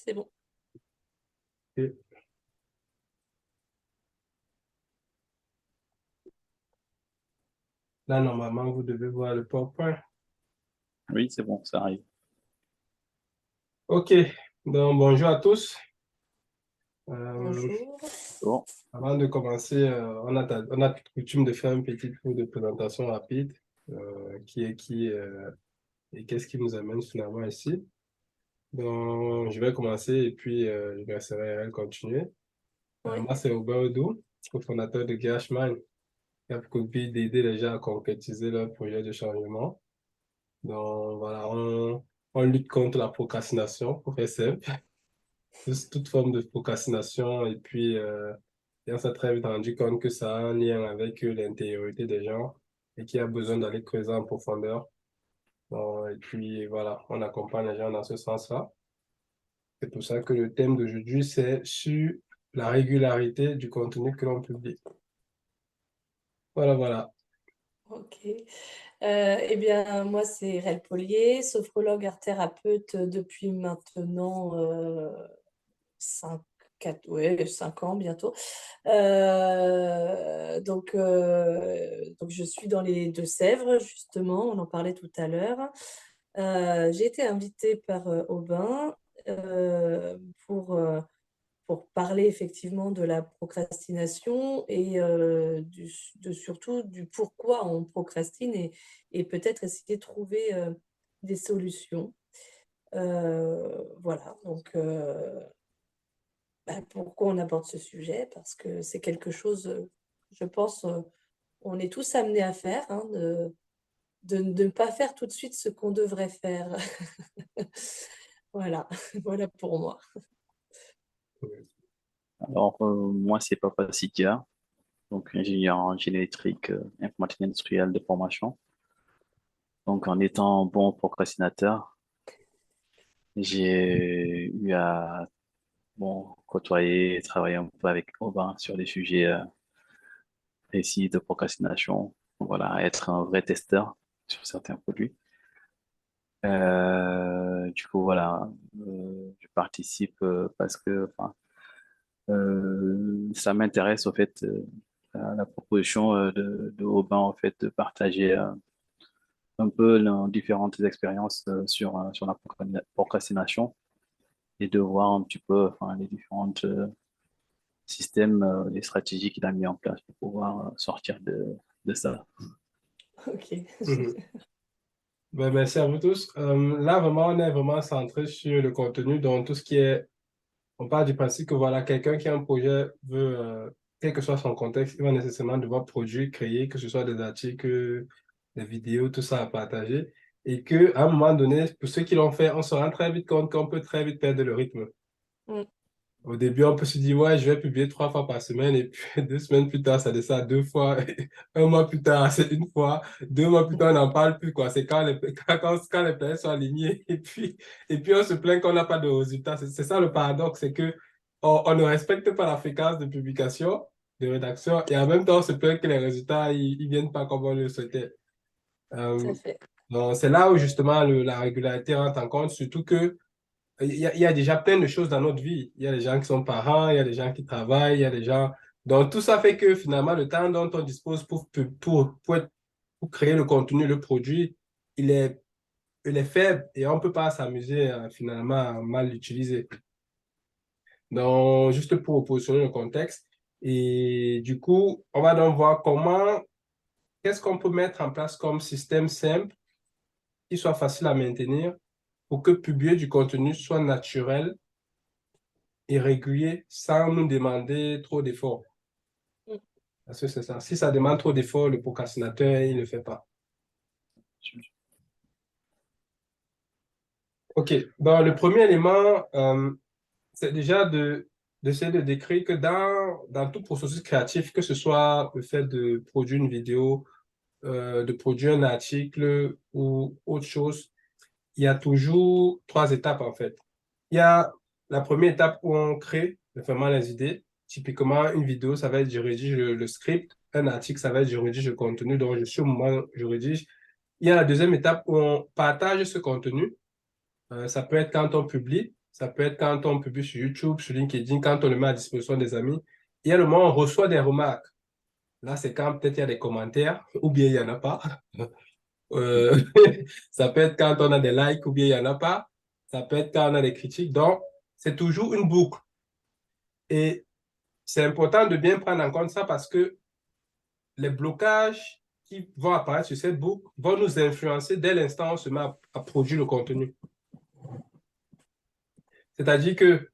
c'est bon. Et là, normalement, vous devez voir le PowerPoint. Oui, c'est bon, ça arrive. OK. Donc, bonjour à tous. Bonjour. Bon, Avant de commencer, on a coutume de faire un petit tour de présentation rapide. Qui est qui et qu'est-ce qui nous amène finalement ici. Donc, je vais commencer et puis je laisserai elle continuer. Oui. Moi, c'est Aubin Odou, cofondateur de Gashman, qui a pour but d'aider les gens à concrétiser leur projet de changement. Donc, voilà, on lutte contre la procrastination, pour faire simple, toute forme de procrastination. Et puis, on s'est très vite rendu compte que ça a un lien avec l'intériorité des gens et qu'il y a besoin d'aller creuser en profondeur. Bon, et puis, voilà, on accompagne les gens dans ce sens-là. C'est pour ça que le thème d'aujourd'hui, c'est sur la régularité du contenu que l'on publie. Voilà, voilà. Ok. Eh bien, moi, c'est Rel Polier, sophrologue art-thérapeute depuis maintenant 5, 5 ans bientôt. Donc, je suis dans les Deux-Sèvres, justement, on en parlait tout à l'heure. J'ai été invitée par Aubin euh, pour, euh, pour parler effectivement de la procrastination et surtout du pourquoi on procrastine et peut-être essayer de trouver des solutions. Voilà, donc pourquoi on aborde ce sujet? Parce que c'est quelque chose, je pense, on est tous amenés à faire, hein, de ne pas faire tout de suite ce qu'on devrait faire. Voilà, voilà pour moi. alors moi, c'est Papa Sidia, donc ingénieur en génie électrique, informatique industrielle de formation. Donc, en étant bon procrastinateur, j'ai eu à côtoyer et travailler un peu avec Aubin sur des sujets précis de procrastination. Voilà, être un vrai testeur sur certains produits. Du coup, voilà, je participe parce que enfin, ça m'intéresse au fait à la proposition de Aubin en fait de partager un peu nos différentes expériences sur la procrastination et de voir un petit peu enfin, les différents systèmes, les stratégies qu'il a mis en place pour pouvoir sortir de ça. Ok. Mhm. Ben, merci à vous tous. Là, vraiment, on est vraiment centré sur le contenu, donc tout ce qui est, on part du principe que voilà, quelqu'un qui a un projet veut, quel que soit son contexte, il va nécessairement devoir produire, créer, que ce soit des articles, des vidéos, tout ça à partager. Et que, à un moment donné, pour ceux qui l'ont fait, on se rend très vite compte qu'on peut très vite perdre le rythme. Mm. Au début, on peut se dire, ouais, je vais publier 3 fois par semaine, et puis 2 semaines plus tard, ça descend à 2 fois, un mois plus tard, c'est une fois, 2 mois plus tard, on n'en parle plus, quoi. C'est quand les planètes sont alignées, et puis on se plaint qu'on n'a pas de résultats. C'est ça le paradoxe, c'est que on ne respecte pas la fréquence de publication, de rédaction, et en même temps, on se plaint que les résultats, ils viennent pas comme on le souhaitait. Tout Euh, à fait. donc, c'est là où justement la régularité rentre en compte, surtout que il y a déjà plein de choses dans notre vie. Il y a des gens qui sont parents, il y a des gens qui travaillent, il y a des gens. Donc, tout ça fait que finalement, le temps dont on dispose pour créer le contenu, le produit, il est, il est faible et on ne peut pas s'amuser finalement à mal l'utiliser. Donc, juste pour positionner le contexte. Et du coup, on va donc voir qu'est-ce qu'on peut mettre en place comme système simple qui soit facile à maintenir pour que publier du contenu soit naturel et régulier sans nous demander trop d'efforts. Mm. Parce que c'est ça. Si ça demande trop d'efforts, le procrastinateur, il ne le fait pas. OK. Donc, le premier élément, c'est déjà d'essayer de décrire que dans tout processus créatif, que ce soit le fait de produire une vidéo, de produire un article ou autre chose, il y a toujours 3 étapes en fait. Il y a la première étape où on crée vraiment les idées. Typiquement, une vidéo, ça va être je rédige le script. Un article, ça va être je rédige le contenu. Donc, je suis au moment où je rédige. Il y a la deuxième étape où on partage ce contenu. Ça peut être quand on publie. Ça peut être quand on publie sur YouTube, sur LinkedIn, quand on le met à disposition des amis. Il y a le moment où on reçoit des remarques. Là, c'est quand peut-être il y a des commentaires, ou bien il n'y en a pas. Euh, ça peut être quand on a des likes, ou bien il n'y en a pas. Ça peut être quand on a des critiques. Donc, c'est toujours une boucle. Et c'est important de bien prendre en compte ça parce que les blocages qui vont apparaître sur cette boucle vont nous influencer dès l'instant où on se met à produire le contenu. C'est-à-dire que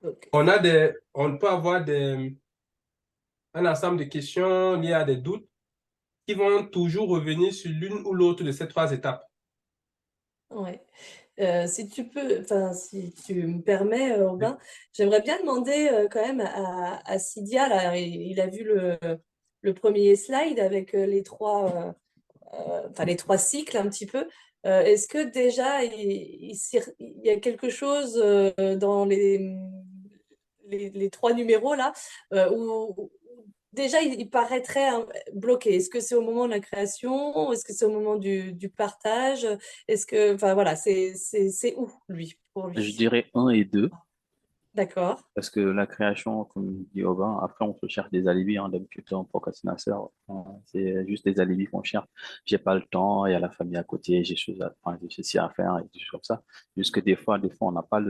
Donc, on peut avoir un ensemble de questions liées à des doutes qui vont toujours revenir sur l'une ou l'autre de ces trois étapes. ouais. Si tu peux, enfin, si tu me permets, Aubin, j'aimerais bien demander quand même à Cydia, là, il a vu le premier slide avec enfin, les trois cycles un petit peu. Est-ce que déjà il y a quelque chose dans les trois numéros là où déjà il paraîtrait bloqué? Est-ce que c'est au moment de la création? Est-ce que c'est au moment du partage? Est-ce que, enfin voilà, c'est où lui pour Je lui? dirais un et deux, D'accord. parce que la création, comme dit Aubin, après on se cherche des alibis, hein, d'habitude en procrastinateur, c'est juste des alibis qu'on cherche. J'ai pas le temps, il y a la famille à côté, j'ai choses à, enfin, j'ai ceci à faire et des choses comme ça. Juste que des fois on n'a pas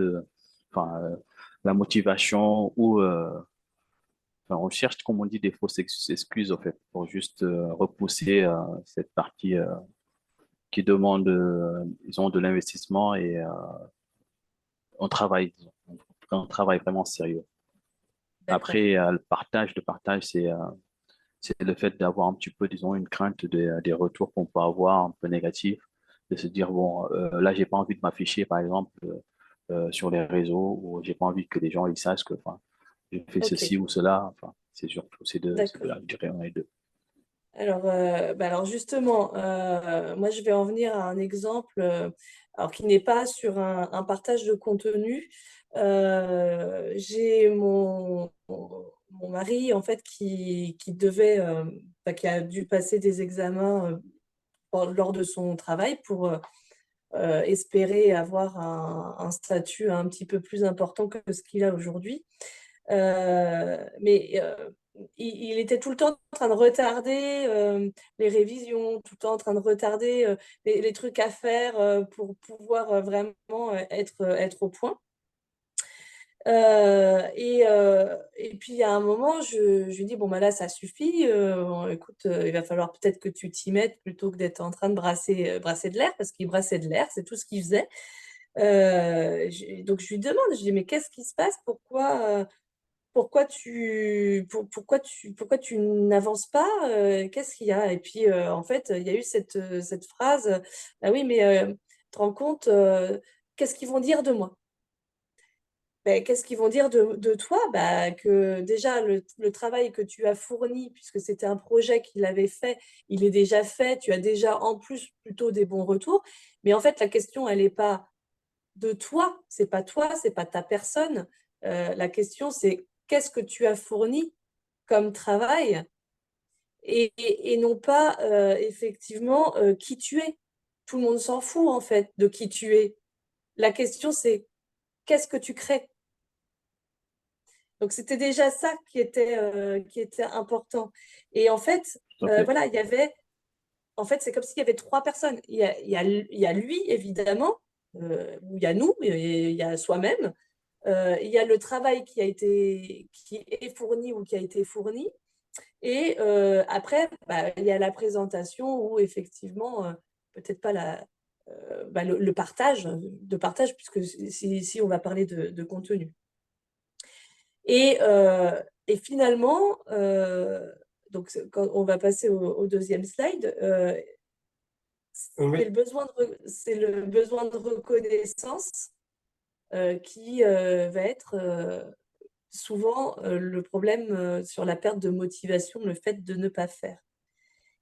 enfin, la motivation ou enfin, on cherche, comme on dit, des fausses excuses, en fait, pour juste repousser cette partie qui demande, ils ont de l'investissement et on travaille, disons. On travaille vraiment sérieux. D'accord. Après, le partage, c'est le fait d'avoir un petit peu, disons, une crainte des retours qu'on peut avoir un peu négatifs, de se dire, bon, là, j'ai pas envie de m'afficher, par exemple, sur les réseaux, ou j'ai pas envie que les gens ils sachent que, enfin, je fais Ok. ceci ou cela. Enfin, c'est surtout ces D'accord. deux-là, je dirais un et deux. Alors justement, moi je vais en venir à un exemple, alors qui n'est pas sur un partage de contenu. J'ai mon mari en fait qui devait, enfin, qui a dû passer des examens lors de son travail pour espérer avoir un statut un petit peu plus important que ce qu'il a aujourd'hui. Mais il était tout le temps en train de retarder les révisions, tout le temps en train de retarder les trucs à faire pour pouvoir vraiment être au point. Et puis, il y a un moment, je lui dis, bon, bah là, ça suffit. Bon, écoute, il va falloir peut-être que tu t'y mettes plutôt que d'être en train de brasser de l'air, parce qu'il brassait de l'air, c'est tout ce qu'il faisait. Donc, je lui demande, je dis, mais qu'est-ce qui se passe? Pourquoi tu n'avances pas? Qu'est-ce qu'il y a? Et puis, en fait, il y a eu cette phrase, ah oui, mais tu te rends compte, qu'est-ce qu'ils vont dire de moi? Ben, qu'est-ce qu'ils vont dire de toi? Bah, que déjà, le travail que tu as fourni, puisque c'était un projet qu'il avait fait, il est déjà fait, tu as déjà en plus plutôt des bons retours. Mais en fait, la question, elle n'est pas de toi, c'est pas ta personne. La question, c'est qu'est-ce que tu as fourni comme travail et non pas effectivement qui tu es. Tout le monde s'en fout en fait de qui tu es. La question, c'est qu'est-ce que tu crées? Donc, c'était déjà ça qui était important. Et en fait, Tout à fait. voilà, en fait, c'est comme s'il y avait trois personnes. Il y a lui, évidemment, ou il y a nous, et il y a soi-même. Il y a le travail qui est fourni ou qui a été fourni. Et après, bah, il y a la présentation où effectivement, peut-être pas le partage, puisque si on va parler de contenu. Et finalement, donc quand on va passer au deuxième slide, Oui, c'est le besoin de reconnaissance qui va être souvent le problème sur la perte de motivation, le fait de ne pas faire.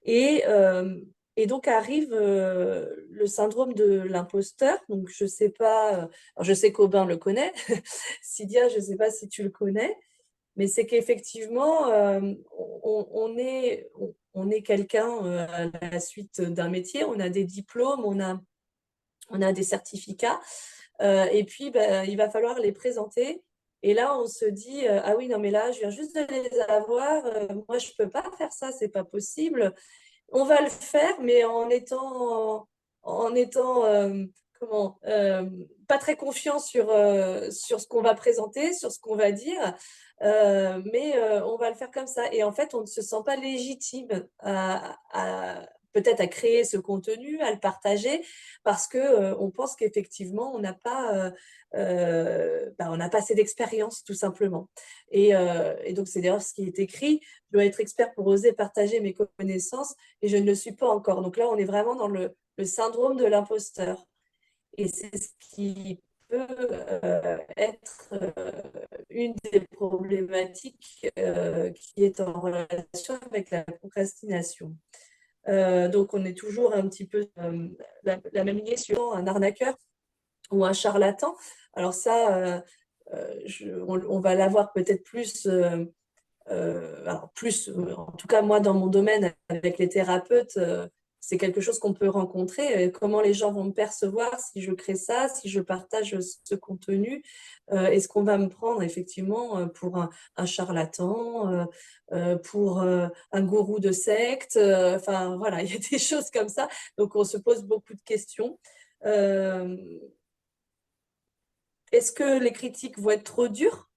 Et, euh, et donc arrive le syndrome de l'imposteur. Donc je sais pas, alors je sais qu'Aubin le connaît, Cydia, je ne sais pas si tu le connais, mais c'est qu'effectivement, on est quelqu'un à la suite d'un métier, on a des diplômes, On a des certificats. Et puis, il va falloir les présenter. Et là, on se dit, ah oui, non, mais là, je viens juste de les avoir. Moi, je ne peux pas faire ça, c'est pas possible. On va le faire, mais en étant comment, pas très confiant sur ce qu'on va présenter, sur ce qu'on va dire, mais on va le faire comme ça. Et en fait, on ne se sent pas légitime peut-être à créer ce contenu, à le partager, parce que on pense qu'effectivement, on n'a pas assez d'expérience, tout simplement. Et donc, c'est d'ailleurs ce qui est écrit. Je dois être expert pour oser partager mes connaissances et je ne le suis pas encore. Donc là, on est vraiment dans le syndrome de l'imposteur. Et c'est ce qui peut être une des problématiques qui est en relation avec la procrastination. Donc, on est toujours un petit peu la même lignée sur un arnaqueur ou un charlatan. Alors ça, on va l'avoir peut-être plus en tout cas moi dans mon domaine avec les thérapeutes, c'est quelque chose qu'on peut rencontrer. Comment les gens vont me percevoir si je crée ça, si je partage ce contenu? Est-ce qu'on va me prendre effectivement pour un charlatan, pour un gourou de secte? Enfin voilà, il y a des choses comme ça. Donc on se pose beaucoup de questions. Est-ce que les critiques vont être trop dures?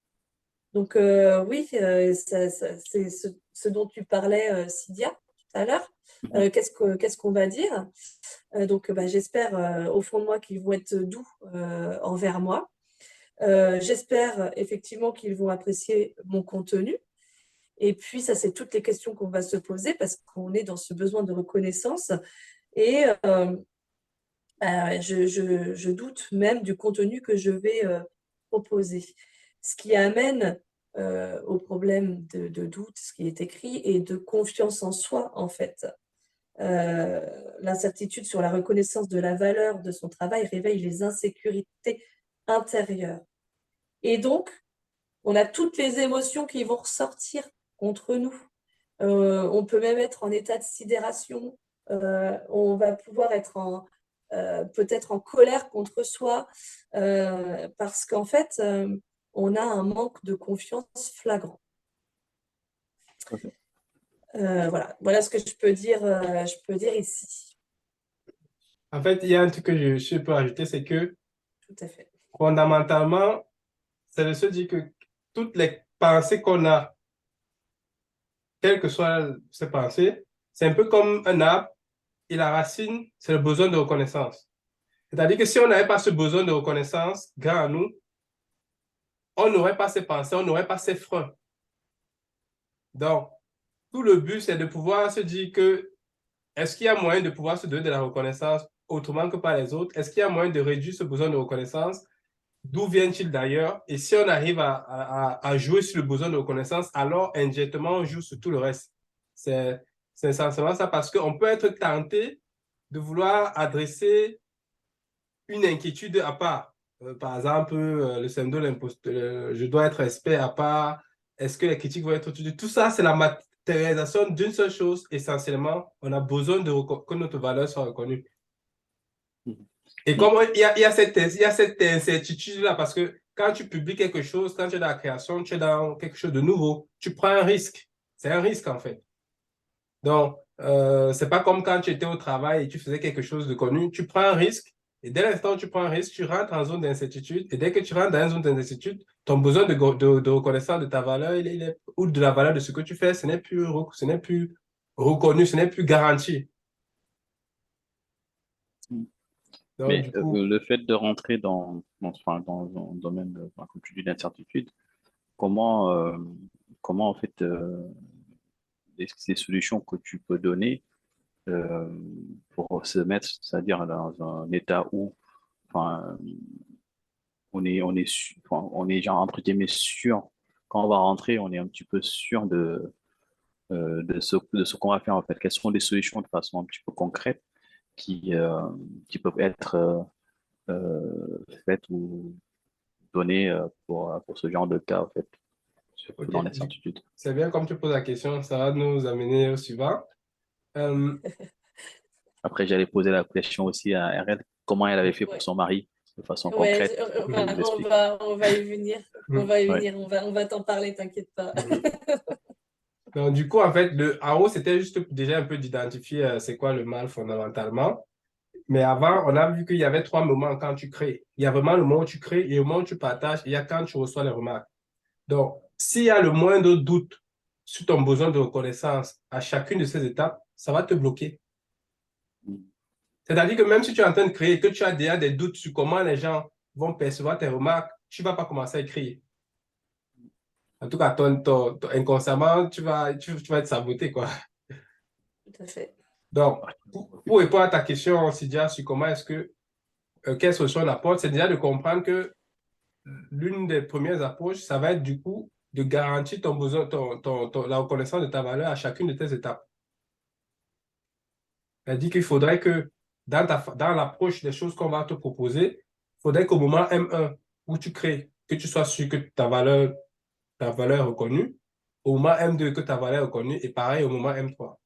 Donc oui, c'est ce dont tu parlais, Cydia, tout à l'heure. Qu'est-ce qu'on va dire? Donc j'espère au fond de moi qu'ils vont être doux envers moi. J'espère effectivement qu'ils vont apprécier mon contenu. Et puis ça, c'est toutes les questions qu'on va se poser parce qu'on est dans ce besoin de reconnaissance. Et je doute même du contenu que je vais proposer. Ce qui amène au problème de doute, ce qui est écrit, et de confiance en soi, en fait. L'incertitude sur la reconnaissance de la valeur de son travail réveille les insécurités intérieures. Et donc, on a toutes les émotions qui vont ressortir contre nous. On peut même être en état de sidération. On va pouvoir être peut-être en colère contre soi parce qu'en fait, on a un manque de confiance flagrant. Ok. Voilà ce que je peux dire ici. En fait, il y a un truc que je peux ajouter, c'est que Tout à fait. fondamentalement, c'est de se dire que toutes les pensées qu'on a, quelles que soient ces pensées, c'est un peu comme un arbre et la racine, c'est le besoin de reconnaissance. C'est-à-dire que si on n'avait pas ce besoin de reconnaissance grand à nous, on n'aurait pas ces pensées, on n'aurait pas ces freins. Donc, tout le but, c'est de pouvoir se dire que est-ce qu'il y a moyen de pouvoir se donner de la reconnaissance autrement que par les autres? Est-ce qu'il y a moyen de réduire ce besoin de reconnaissance? D'où vient-il d'ailleurs? Et si on arrive à jouer sur le besoin de reconnaissance, alors indirectement, on joue sur tout le reste. C'est essentiellement ça parce qu'on peut être tenté de vouloir adresser une inquiétude à part. Par exemple, le syndrome de l'imposteur, je dois être expert à part. Est-ce que les critiques vont être utilisées? Tout ça, c'est la matérialisation d'une seule chose. Essentiellement, on a besoin que notre valeur soit reconnue. Et comme il y a cette incertitude-là, parce que quand tu publies quelque chose, quand tu es dans la création, tu es dans quelque chose de nouveau, tu prends un risque. C'est un risque, en fait. Donc, c'est pas comme quand tu étais au travail et tu faisais quelque chose de connu. Tu prends un risque, et dès l'instant où tu prends un risque, tu rentres en zone d'incertitude. Et dès que tu rentres dans une zone d'incertitude, ton besoin de reconnaissance de ta valeur ou de la valeur de ce que tu fais, ce n'est plus reconnu, ce n'est plus garanti. Donc, Mais du coup, le fait de rentrer enfin, dans un domaine, enfin, comme tu dis, d'incertitude, comment, comment en fait, ces solutions que tu peux donner euh, pour se mettre, c'est-à-dire dans un état où enfin, enfin, on est genre, entre guillemets sûr, quand on va rentrer, on est un petit peu sûr de ce qu'on va faire en fait. Quelles sont les solutions de façon un petit peu concrète qui peuvent être faites ou données pour ce genre de cas en fait, surtout OK. dans l'incertitude. C'est bien comme tu poses la question, ça va nous amener au suivant. Euh, Après, j'allais poser la question aussi à RL. comment elle avait fait pour Ouais. son mari de façon Ouais, concrète pour qu'il nous explique. on va y venir. Ouais. On va t'en parler, t'inquiète pas. Donc, du coup, en fait, le AO, c'était juste déjà un peu d'identifier c'est quoi le mal fondamentalement. Mais avant, on a vu qu'il y avait trois moments quand tu crées. Il y a vraiment le moment où tu crées et le moment où tu partages, et il y a quand tu reçois les remarques. Donc, s'il y a le moindre doute sur ton besoin de reconnaissance à chacune de ces étapes, ça va te bloquer. C'est-à-dire que même si tu es en train de créer et que tu as déjà des doutes sur comment les gens vont percevoir tes remarques, tu ne vas pas commencer à écrire. En tout cas, inconsciemment, tu vas être saboté, quoi. Tout à fait. Donc, pour répondre à ta question, Sidia, sur comment est-ce que, quelle solution on apporte, c'est déjà de comprendre que l'une des premières approches, ça va être du coup de garantir ton besoin, la reconnaissance de ta valeur à chacune de tes étapes. C'est-à-dire qu'il faudrait que dans l'approche des choses qu'on va te proposer, il faudrait qu'au moment M1 où tu crées, que tu sois sûr que ta valeur est reconnue, au moment M2 que ta valeur est reconnue, et pareil au moment M3.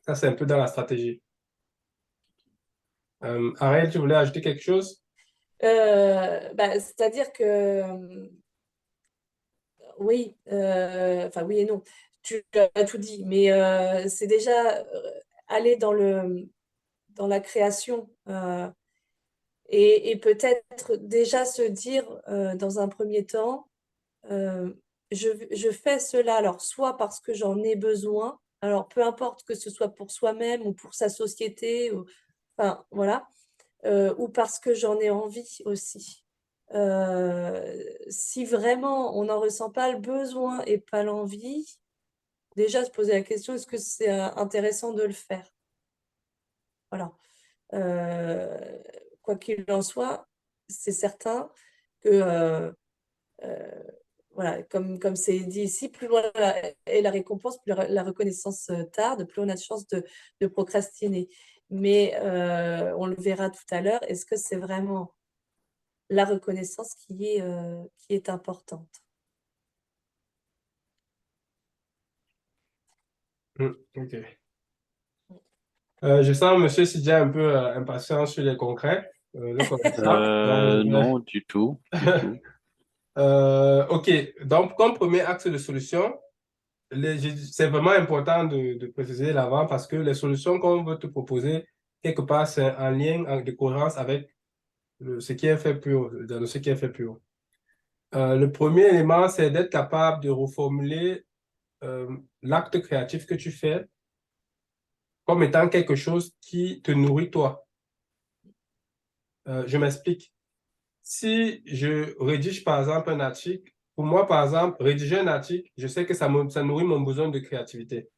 Ça, c'est un peu dans la stratégie. Ariel, tu voulais ajouter quelque chose? C'est-à-dire que oui, enfin oui et non. Tu as tout dit, mais c'est déjà aller dans la création et peut-être déjà se dire dans un premier temps, euh, je fais cela, alors soit parce que j'en ai besoin, alors peu importe que ce soit pour soi-même ou pour sa société, enfin voilà, ou parce que j'en ai envie aussi. Si vraiment on n'en ressent pas le besoin et pas l'envie, déjà se poser la question, est-ce que c'est intéressant de le faire? Voilà. Quoi qu'il en soit, c'est certain que, voilà, comme c'est dit ici, plus loin est la récompense, plus la reconnaissance tarde, plus on a de chances de procrastiner. Mais on le verra tout à l'heure, est-ce que c'est vraiment la reconnaissance qui est importante? OK. Je sens Monsieur Sidia un peu impatient sur les concrets, le concret. Donc, Non, du tout, du tout. OK. Donc, comme premier axe de solution, c'est vraiment important de préciser l'avant parce que les solutions qu'on veut te proposer, quelque part, c'est en lien, de cohérence avec ce qui est fait plus haut, dans ce qui est fait plus haut. Le premier élément, c'est d'être capable de reformuler l'acte créatif que tu fais comme étant quelque chose qui te nourrit toi. Je m'explique. Si je rédige par exemple un article, pour moi par exemple, rédiger un article, je sais que ça nourrit mon besoin de créativité.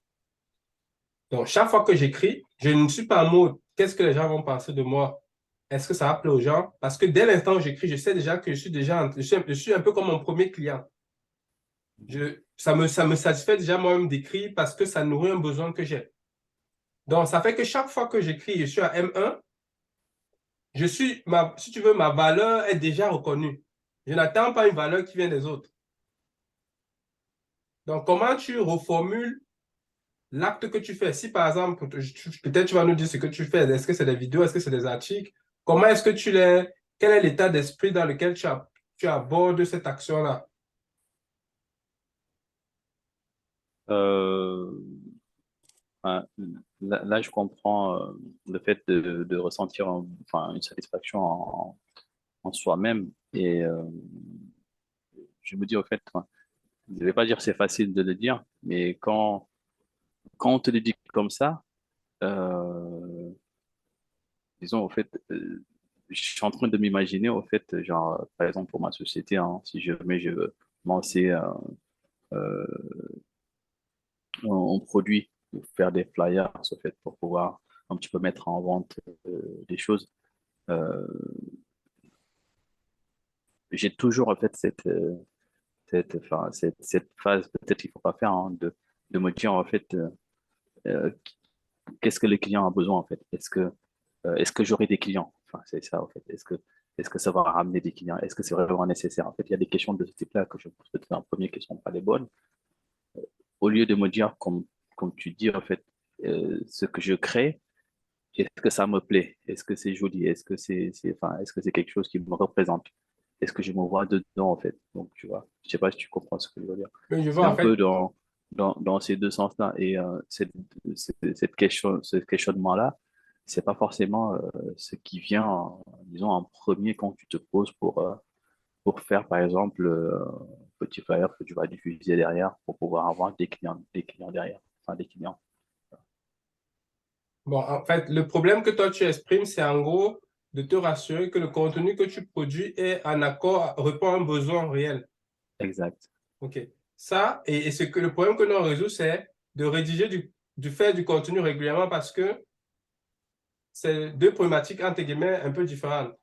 Donc chaque fois que j'écris, je ne suis pas en mode qu'est-ce que les gens vont penser de moi? Est-ce que ça va plaire aux gens? Parce que dès l'instant où j'écris, je sais déjà que je suis un peu comme mon premier client. Ça me satisfait déjà moi-même d'écrire parce que ça nourrit un besoin que j'ai. Donc ça fait que chaque fois que j'écris, je suis à M1, si tu veux, ma valeur est déjà reconnue. Je n'attends pas une valeur qui vient des autres. Donc, comment tu reformules l'acte que tu fais? Si, par exemple, peut-être tu vas nous dire ce que tu fais. Est-ce que c'est des vidéos? Est-ce que c'est des articles? Comment est-ce que quel est l'état d'esprit dans lequel tu abordes cette action-là? Euh, enfin, là, je comprends le fait de ressentir enfin, une satisfaction en soi-même. Et je me dis, au fait, enfin, je ne vais pas dire que c'est facile de le dire, mais quand on te le dit comme ça, euh, disons, au fait, je suis en train de m'imaginer, au fait, genre, par exemple, pour ma société, hein, si jamais je veux lancer euh, un produit, ou faire des flyers, au fait, pour pouvoir un petit peu mettre en vente des choses, euh, j'ai toujours, en fait, enfin, cette phase, peut-être qu'il ne faut pas faire, hein, de me dire, en fait, euh, qu'est-ce que le client a besoin, en fait? Est-ce que j'aurai des clients? Enfin, c'est ça, en fait. Est-ce que ça va ramener des clients? Est-ce que c'est vraiment nécessaire? En fait, il y a des questions de ce type-là que je pose peut-être en premier qui ne sont pas les bonnes. Au lieu de me dire, comme tu dis, en fait, ce que je crée, est-ce que ça me plaît? Est-ce que c'est joli? Enfin, est-ce que c'est quelque chose qui me représente? Est-ce que je me vois dedans, en fait? Donc, tu vois, je sais pas si tu comprends ce que je veux dire. Mais je C'est vois, en un peu fait, dans ces deux sens-là. Et ce questionnement-là, c'est pas forcément ce qui vient, disons, en premier quand tu te poses pour faire, par exemple, un petit flyer que tu vas diffuser derrière pour pouvoir avoir des clients derrière, enfin des clients. bon, en fait, le problème que toi tu exprimes, c'est en gros de te rassurer que le contenu que tu produis est en accord, répond à un besoin réel. Exact. OK. Ça, et ce que le problème que nous on résout, c'est de rédiger du faire du contenu régulièrement parce que c'est deux problématiques, entre guillemets, un peu différentes.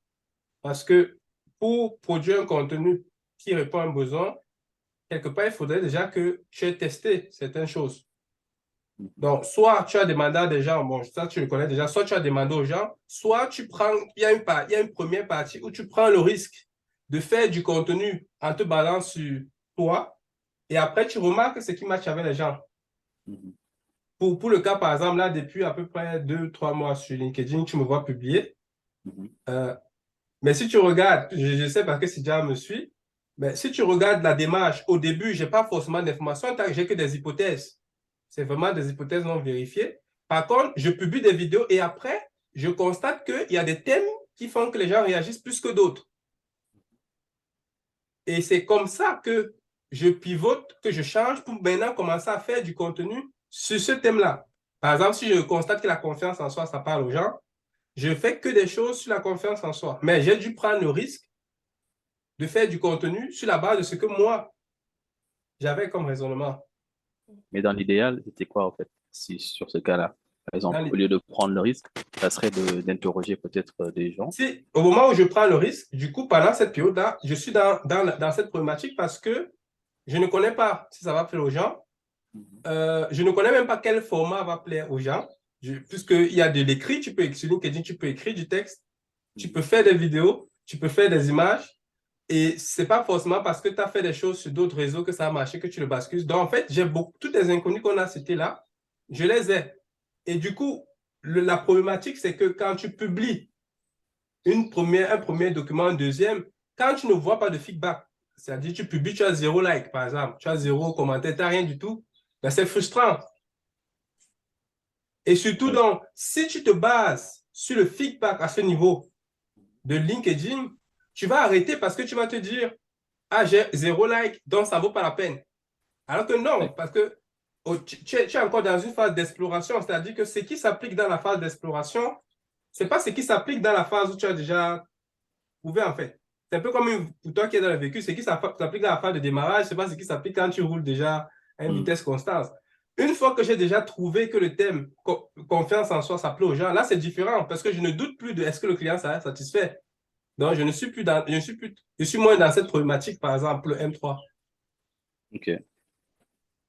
Parce que pour produire un contenu qui répond à un besoin, quelque part, il faudrait déjà que tu aies testé certaines choses. Mhm. Donc, soit tu as demandé à des gens, bon, ça tu le connais déjà, soit tu as demandé aux gens, soit tu prends, il y a une première partie où tu prends le risque de faire du contenu en te basant sur toi, et après tu remarques ce qui matche avec les gens. Mhm. Pour le cas, par exemple, là, depuis à peu près 2, 3 mois sur LinkedIn, tu me vois publier. Mhm. Euh, mais si tu regardes, je sais parce que Sidia me suit, mais si tu regardes la démarche, au début, je n'ai pas forcément d'informations, j'ai que des hypothèses. C'est vraiment des hypothèses non vérifiées. Par contre, je publie des vidéos et après, je constate qu'il y a des thèmes qui font que les gens réagissent plus que d'autres. Et c'est comme ça que je pivote, que je change pour maintenant commencer à faire du contenu sur ce thème-là. Par exemple, si je constate que la confiance en soi, ça parle aux gens, je fais que des choses sur la confiance en soi. Mais j'ai dû prendre le risque de faire du contenu sur la base de ce que moi, j'avais comme raisonnement. Mais dans l'idéal, c'était quoi en fait, si sur ce cas-là? Par Dans exemple, les- au lieu de prendre le risque, ça serait d'interroger peut-être des gens. Si, au moment où je prends le risque, du coup, pendant cette période-là, je suis dans cette problématique parce que je ne connais pas si ça va plaire aux gens. Mhm. Je ne connais même pas quel format va plaire aux gens. Puisqu'il y a de l'écrit, tu peux sur LinkedIn, tu peux écrire du texte, tu peux Mhm. faire des vidéos, tu peux faire des images. Et c'est pas forcément parce que tu as fait des choses sur d'autres réseaux que ça a marché que tu le bascules. Donc, en fait, j'ai beaucoup, toutes les inconnus qu'on a cités là, je les ai. Et du coup, la problématique, c'est que quand tu publies un premier document, un deuxième, quand tu ne vois pas de feedback, c'est-à-dire tu publies, tu as 0 like, par exemple, tu as 0 commentaire, tu n'as rien du tout, ben c'est frustrant. Et surtout, Oui, donc, si tu te bases sur le feedback à ce niveau de LinkedIn, tu vas arrêter parce que tu vas te dire, ah, j'ai 0 like, donc ça ne vaut pas la peine. Alors que non, oui, parce que tu es encore dans une phase d'exploration, c'est-à-dire que ce qui s'applique dans la phase d'exploration, ce n'est pas ce qui s'applique dans la phase où tu as déjà trouvé, en fait. C'est un peu comme pour toi qui es dans le véhicule, ce qui s'applique dans la phase de démarrage, ce n'est pas ce qui s'applique quand tu roules déjà à une Mhm. vitesse constante. Une fois que j'ai déjà trouvé que le thème confiance en soi s'appelle aux gens, là c'est différent parce que je ne doute plus de est-ce que le client sera satisfait. Donc je ne suis plus dans, je suis moins dans cette problématique, par exemple, le M3. Ok,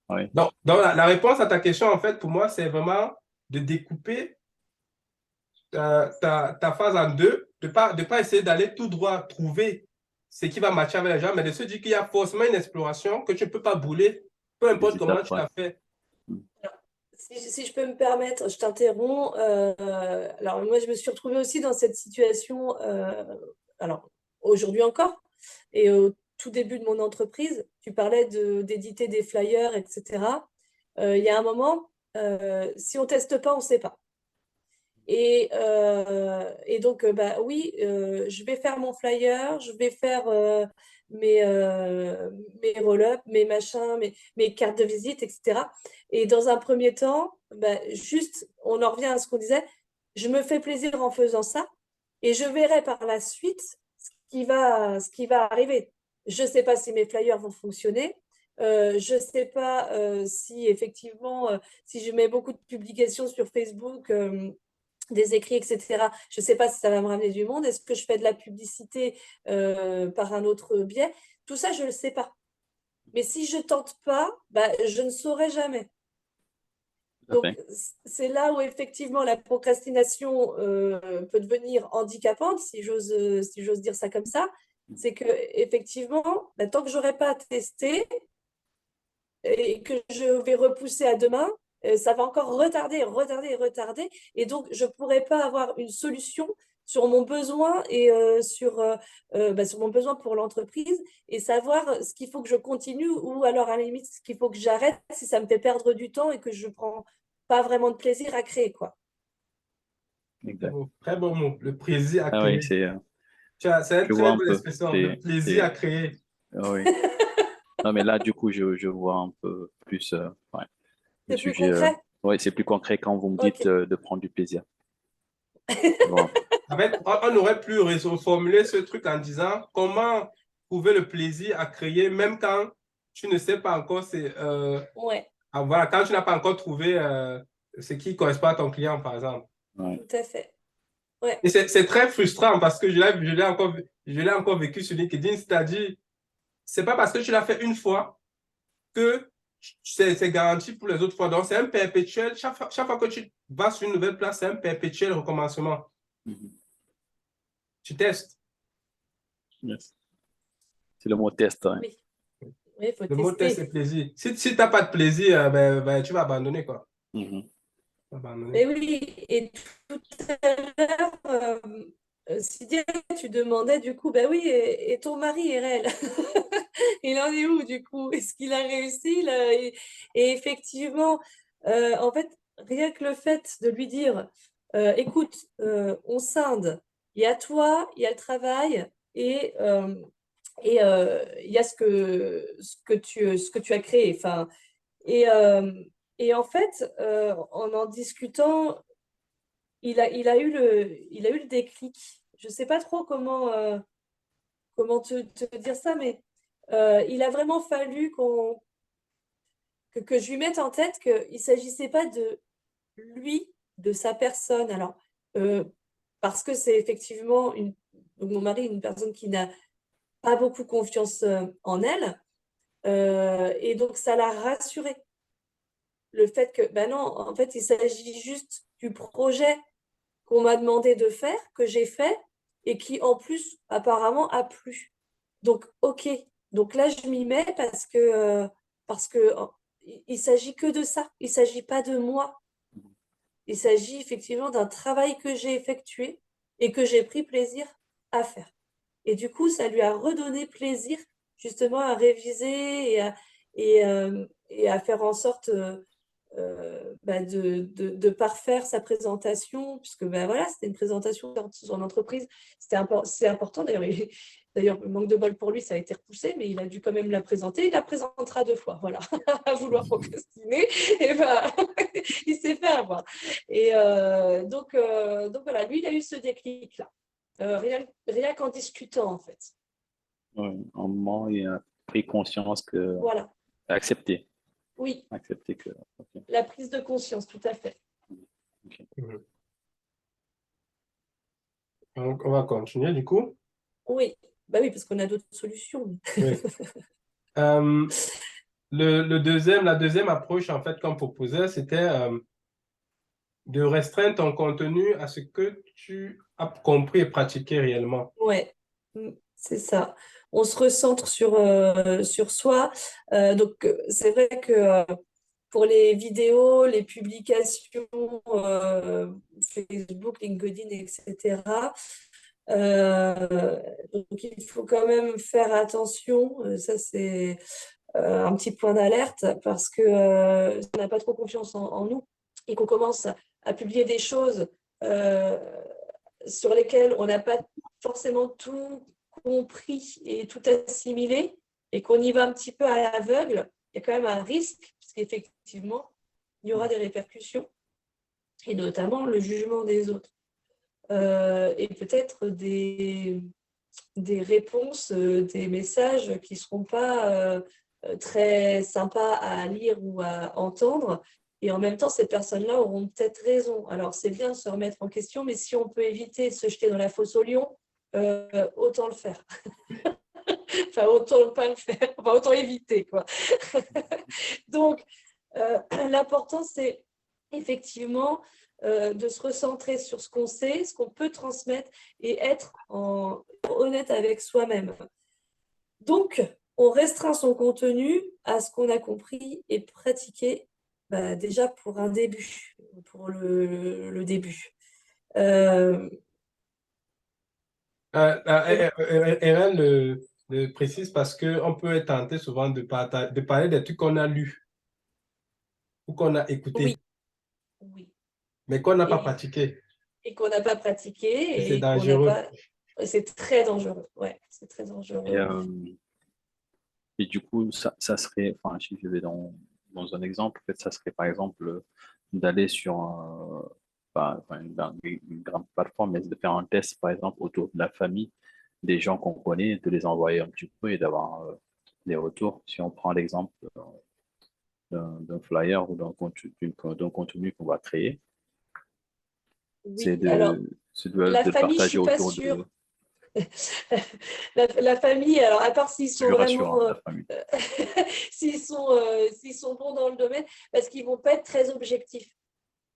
oui, Donc la réponse à ta question, en fait, pour moi, c'est vraiment de découper ta phase en deux, de pas essayer d'aller tout droit trouver ce qui va matcher avec les gens, mais de se dire qu'il y a forcément une exploration que tu ne peux pas bouler, peu des importe comment étapes, tu ouais. l'as fait. Mhm. Si je peux me permettre, je t'interromps. Alors, moi, je me suis retrouvée aussi dans cette situation, alors, aujourd'hui encore, et au tout début de mon entreprise, tu parlais d'éditer des flyers, etc. Il y a un moment, si on ne teste pas, on ne sait pas. Et donc, bah, oui, je vais faire mon flyer, je vais faire mes roll-up, mes machins, mes cartes de visite, etc. Et dans un premier temps, bah, juste, on en revient à ce qu'on disait, je me fais plaisir en faisant ça et je verrai par la suite ce qui va arriver. Je ne sais pas si mes flyers vont fonctionner. Je ne sais pas si effectivement, si je mets beaucoup de publications sur Facebook, des écrits, etc. Je ne sais pas si ça va me ramener du monde. Est-ce que je fais de la publicité par un autre biais? Tout ça, je ne le sais pas. Mais si je ne tente pas, bah, je ne saurai jamais. Tout à Donc, fait. c'est là où effectivement la procrastination peut devenir handicapante, si j'ose dire ça comme ça. C'est que effectivement, bah, tant que je n'aurai pas testé et que je vais repousser à demain, ça va encore retarder, retarder, retarder. Et donc, je ne pourrais pas avoir une solution sur mon besoin et sur mon besoin pour l'entreprise et savoir ce qu'il faut que je continue ou alors à la limite ce qu'il faut que j'arrête si ça me fait perdre du temps et que je ne prends pas vraiment de plaisir à créer, quoi. Exact. Très bon mot, le plaisir à Ah oui, créer. C'est une je vois très un bonne peu. expression, le plaisir à créer. Ah oui. Non, mais là, du coup, je vois un peu plus ouais, le C'est plus sujet. concret? Ouais, c'est plus concret quand vous me dites Ok. de prendre du plaisir. Je vois un peu. En fait, on aurait pu reformuler ce truc en disant comment trouver le plaisir à créer, même quand tu ne sais pas encore, Ouais, voilà, quand tu n'as pas encore trouvé ce qui correspond à ton client, par exemple. Ouais. tout à fait. Ouais, Et c'est très frustrant parce que je l'ai encore vécu sur LinkedIn, c'est-à-dire, c'est pas parce que tu l'as fait une fois que c'est garanti pour les autres fois. Donc, c'est un perpétuel. Chaque fois que tu vas sur une nouvelle place, c'est un perpétuel recommencement. Mhm. Tu testes. Yes. C'est le mot test. Ouais. oui, oui, il faut Le mot test, tester. c'est plaisir. Si tu n'as pas de plaisir, tu vas abandonner, quoi. Mhm. Tu vas abandonner. Mais oui, et tout à l'heure, Cydia, tu demandais du coup, bah oui, et ton mari, Erel, il en est où du coup? Est-ce qu'il a réussi là et effectivement, en fait, rien que le fait de lui dire, écoute, on scinde, il y a toi, il y a le travail et il y a ce que tu as créé. Enfin, et, euh, et en fait, en discutant, il a eu le déclic. Je ne sais pas trop comment te dire ça, mais il a vraiment fallu que je lui mette en tête qu'il ne s'agissait pas de lui, de sa personne. Alors, euh, parce que c'est effectivement donc mon mari, une personne qui n'a pas beaucoup confiance en elle. Et donc, ça l'a rassurée. Le fait que, ben non, en fait, il s'agit juste du projet qu'on m'a demandé de faire, que j'ai fait, et qui en plus apparemment a plu. Donc, ok. Donc là, je m'y mets parce que il s'agit que de ça. Il s'agit pas de moi. Il s'agit effectivement d'un travail que j'ai effectué et que j'ai pris plaisir à faire. Et du coup, ça lui a redonné plaisir justement à réviser et à faire en sorte de parfaire sa présentation, puisque ben, voilà, c'était une présentation de son entreprise. C'est important, d'ailleurs. D'ailleurs, le manque de bol pour lui, ça a été repoussé, mais il a dû quand même la présenter. Il la présentera 2 fois, voilà, à vouloir procrastiner. Et ben, il s'est fait avoir. Et donc voilà, lui, il a eu ce déclic-là, rien qu'en discutant, en fait. Ouais. Un moment, il a pris conscience que, Voilà, accepter, oui, accepter que, ok. la prise de conscience, tout à fait. Ok. Mhm. Donc, on va continuer, du coup. Oui, bah oui, parce qu'on a d'autres solutions. Oui. Euh, la deuxième approche, en fait, qu'on proposait, c'était de restreindre ton contenu à ce que tu as compris et pratiqué réellement. Ouais, c'est ça. On se recentre sur soi. Donc, c'est vrai que pour les vidéos, les publications, Facebook, LinkedIn, etc., donc il faut quand même faire attention. Ça, c'est un petit point d'alerte parce que si on n'a pas trop confiance en nous et qu'on commence à publier des choses euh, sur lesquelles on n'a pas forcément tout compris et tout assimilé et qu'on y va un petit peu à l'aveugle, il y a quand même un risque, puisqu'effectivement, il y aura des répercussions et notamment le jugement des autres. Et peut-être des réponses, des messages qui ne seront pas très sympas à lire ou à entendre. Et en même temps, ces personnes-là auront peut-être raison. Alors, c'est bien de se remettre en question, mais si on peut éviter de se jeter dans la fosse au lion, autant le faire. Enfin, autant pas le faire, enfin, autant éviter, quoi. Donc, l'important, c'est effectivement de se recentrer sur ce qu'on sait, ce qu'on peut transmettre et être honnête avec soi-même. Donc, on restreint son contenu à ce qu'on a compris et pratiqué déjà pour un début, pour le début. Euh, je- Eren le précise parce qu'on peut être tenté souvent de parler des trucs qu'on a lus ou qu'on a oui, écoutés, oui. mais qu'on n'a pas Et, pratiqué. et qu'on n'a pas Et c'est pratiqué et qu'on n'a dangereux. pas. C'est très dangereux. Ouais, c'est très Et, dangereux. et du coup, ça serait, enfin, si je vais dans un exemple, en fait, ça serait par exemple d'aller sur pas une grande plateforme, mais de faire un test, par exemple, autour de la famille, des gens qu'on connaît, de les envoyer un petit peu et d'avoir des retours. Si on prend l'exemple d'un flyer ou d'un contenu qu'on va créer, c'est Oui, alors de, la de le famille, je partager suis pas autour sûre. de. La famille, alors à part s'ils sont Toujours rassurant, vraiment, la famille. s'ils sont bons dans le domaine, parce qu'ils vont pas être très objectifs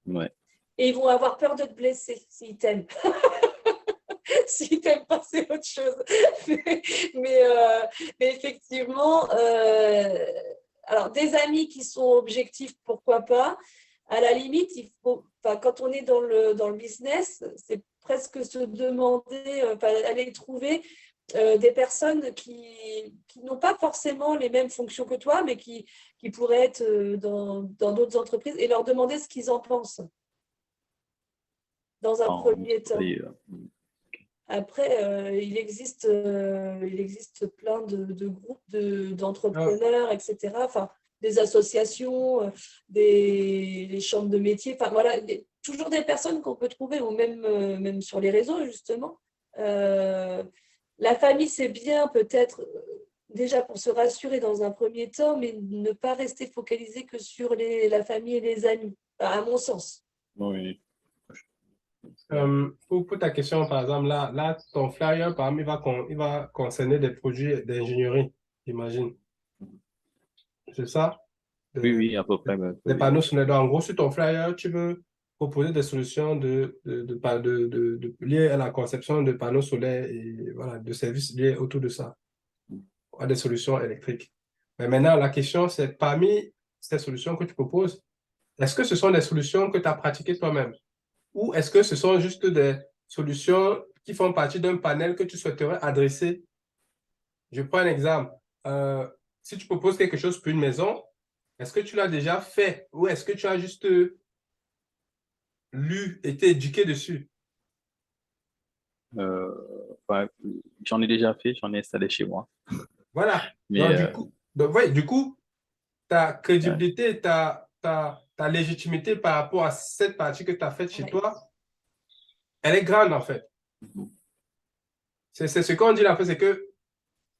Ouais. et ils vont avoir peur de te blesser s'ils t'aiment. S'ils t'aiment pas, c'est autre chose. Mais, mais, euh, mais effectivement, alors des amis qui sont objectifs, pourquoi pas. À la limite, il faut, enfin, quand on est dans le business, c'est presque se demander, aller trouver des personnes qui n'ont pas forcément les mêmes fonctions que toi, mais qui pourraient être dans d'autres entreprises et leur demander ce qu'ils en pensent dans un premier temps. Et, Après, il existe plein de groupes Euh, d'entrepreneurs, etc. Enfin, des associations, les chambres de métiers. Enfin, voilà, toujours des personnes qu'on peut trouver, ou même sur les réseaux, justement. Euh, la famille, c'est bien, peut-être, déjà pour se rassurer dans un premier temps, mais ne pas rester focalisé que sur la famille et les amis, à mon sens. oui. pour ta question, par exemple, là, ton flyer, par exemple, il va concerner des produits d'ingénierie, j'imagine. C'est ça? Oui, De- oui, à peu près. des Oui. panneaux solaires. Donc, en gros, sur ton flyer, tu veux proposer des solutions liées à la conception de panneaux solaires et voilà, de services liés autour de ça, à des solutions électriques. Mais maintenant, la question, c'est parmi ces solutions que tu proposes, est-ce que ce sont des solutions que tu as pratiquées toi-même? Ou est-ce que ce sont juste des solutions qui font partie d'un panel que tu souhaiterais adresser? Je prends un exemple. Euh, Si tu proposes quelque chose pour une maison, est-ce que tu l'as déjà fait ou est-ce que tu as juste lu, été éduqué dessus? Euh, ouais, j'en ai déjà fait, j'en ai installé chez moi. Voilà. Mais Ouais, du coup, ta ouais. crédibilité, ta légitimité par rapport à cette partie que tu as faite chez Ouais. toi, elle est grande en fait. C'est ce qu'on dit là, en fait, c'est que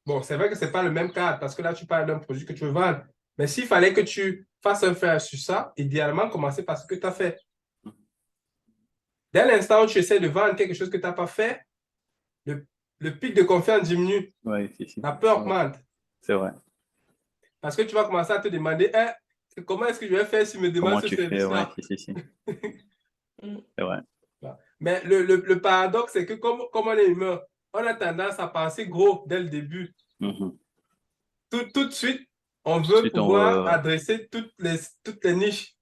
bon, c'est vrai que ce n'est pas le même cadre parce que là, tu parles d'un produit que tu veux vendre. Mais s'il fallait que tu fasses un faire sur ça, idéalement, commencer par ce que tu as fait. Dès l'instant où tu essaies de vendre quelque chose que tu n'as pas fait, le, le pic de confiance diminue, Ouais, si, si. la peur Ouais, augmente. c'est vrai. Parce que tu vas commencer à te demander, comment est-ce que je vais faire s'il me demande Comment ce tu fais? Ouais, service-là? si, si, si. Mm. C'est vrai. Mais le paradoxe, c'est que comme on est humain, on a tendance à penser gros dès le début. Mhm. Tout de suite, on veut Ensuite, on pouvoir va. adresser toutes les niches.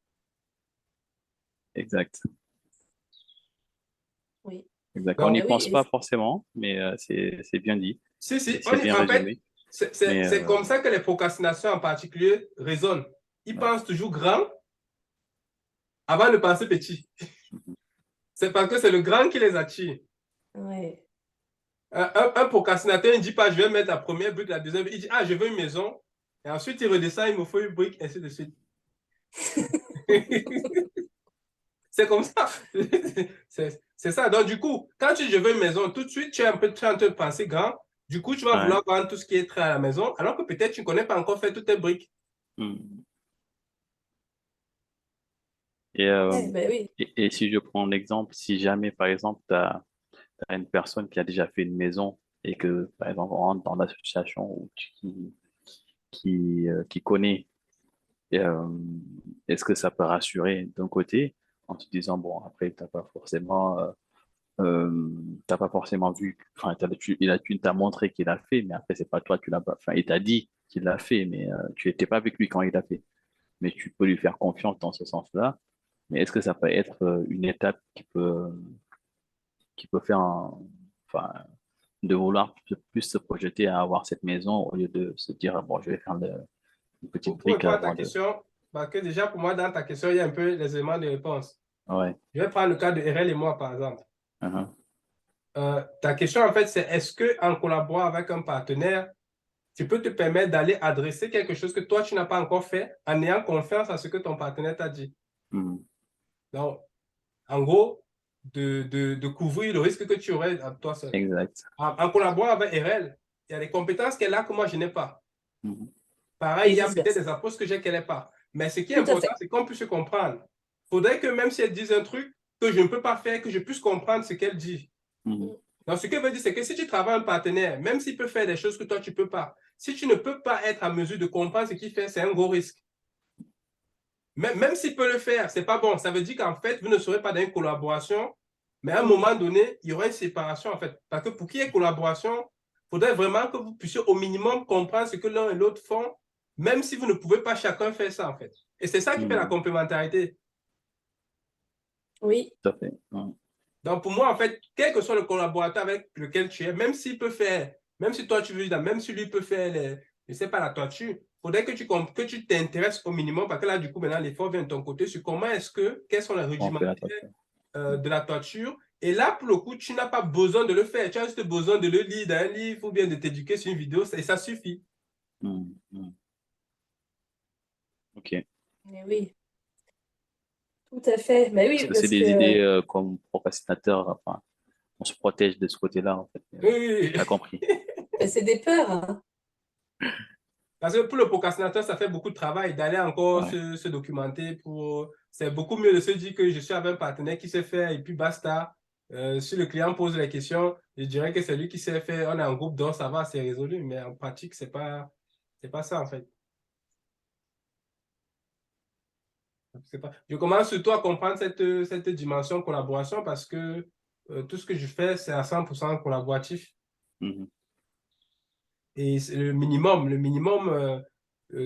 Exact. Oui. Exact. On Donc, n'y Ben oui, pense pas forcément, mais c'est bien dit. si, C'est bien en fait, résumé. Mais c'est comme ça que les procrastinations en particulier résonnent. Ils ouais. pensent toujours grand avant de penser petit. Mhm. C'est parce que c'est le grand qui les attire. ouais. Un procrastinateur, il ne dit pas, je vais mettre la première brique, la deuxième brique. Il dit, je veux une maison. Et ensuite, il redescend, il me faut une brique, ainsi de suite. C'est comme ça. C'est ça. Donc, du coup, quand tu dis je veux une maison, tout de suite, tu es un peu tu es en train de penser grand. Du coup, tu vas Ouais. vouloir vendre tout ce qui est trait à la maison, alors que peut-être tu ne connais pas encore fait toutes tes briques. Mhm. Et, Ben oui. et si je prends l'exemple, si jamais, par exemple, tu as une personne qui a déjà fait une maison et que, par exemple, on rentre dans l'association ou qui connaît, euh, est-ce que ça peut rassurer d'un côté en te disant, bon, après, t'as pas forcément vu, enfin, tu t'as montré qu'il a fait, mais après, c'est pas toi, tu l'as pas, enfin, il t'a dit qu'il l'a fait, mais tu n'étais pas avec lui quand il l'a fait. mais tu peux lui faire confiance dans ce sens-là. Mais est-ce que ça peut être une étape qui peut faire enfin, de vouloir plus se projeter à avoir cette maison au lieu de se dire, bon, je vais faire une petite Pour brique répondre à ta avant de... question, parce que déjà pour moi, dans ta question, il y a un peu les éléments de réponse. Ouais. Je vais prendre le cas de RL et moi, par exemple. Uh-huh. Ta question, en fait, c'est est-ce qu'en collaborant avec un partenaire, tu peux te permettre d'aller adresser quelque chose que toi, tu n'as pas encore fait en ayant confiance à ce que ton partenaire t'a dit. Mhm. Donc, en gros, de couvrir le risque que tu aurais à toi seul. Exact. En collaborant avec RL, il y a des compétences qu'elle a que moi, je n'ai pas. Mhm. Pareil, Et il y a peut-être vice-versa. des approches que j'ai qu'elle n'ait pas. Mais ce qui est Tout à important, fait. c'est qu'on puisse se comprendre. Il faudrait que même si elle dit un truc que je ne peux pas faire, que je puisse comprendre ce qu'elle dit. Mhm. Mm. Donc, ce que veut dire, c'est que si tu travailles un partenaire, même s'il peut faire des choses que toi, tu ne peux pas, si tu ne peux pas être en mesure de comprendre ce qu'il fait, c'est un gros risque. Même s'il peut le faire, c'est pas bon. Ça veut dire qu'en fait, vous ne serez pas dans une collaboration, mais à un moment donné, il y aura une séparation, en fait. Parce que pour qu'il y ait collaboration, il faudrait vraiment que vous puissiez au minimum comprendre ce que l'un et l'autre font, même si vous ne pouvez pas chacun faire ça, en fait. Et c'est ça qui fait la Mhm. complémentarité. Oui, Tout à fait. Ouais. Donc, pour moi, en fait, quel que soit le collaborateur avec lequel tu es, même s'il peut faire, même si toi tu veux, même si lui peut faire, je ne sais pas, la toiture, il faudrait que tu t'intéresses au minimum, parce que là, du coup, maintenant, l'effort vient de ton côté sur quels sont les On fait rudimentaires attention. de la toiture. Et là, pour le coup, tu n'as pas besoin de le faire. Tu as juste besoin de le lire dans un livre ou bien de t'éduquer sur une vidéo, et ça suffit. Mhm. Mhm. Ok. mais oui, tout à fait. Mais Parce oui, que c'est parce des que idées comme procrastinateur, enfin, on se protège de ce côté-là, en fait. Oui, oui, T'as oui. compris. ben, c'est des peurs, hein. Parce que pour le procrastinateur, ça fait beaucoup de travail d'aller encore Ouais. se documenter pour. C'est beaucoup mieux de se dire que je suis avec un partenaire qui sait faire et puis basta. Si le client pose les questions, je dirais que c'est lui qui sait faire. On est en groupe, donc ça va, c'est résolu. Mais en pratique, c'est pas ça en fait. C'est pas... Je commence surtout à comprendre cette dimension collaboration parce que tout ce que je fais, c'est à 100% collaboratif. Mhm. Et c'est le minimum,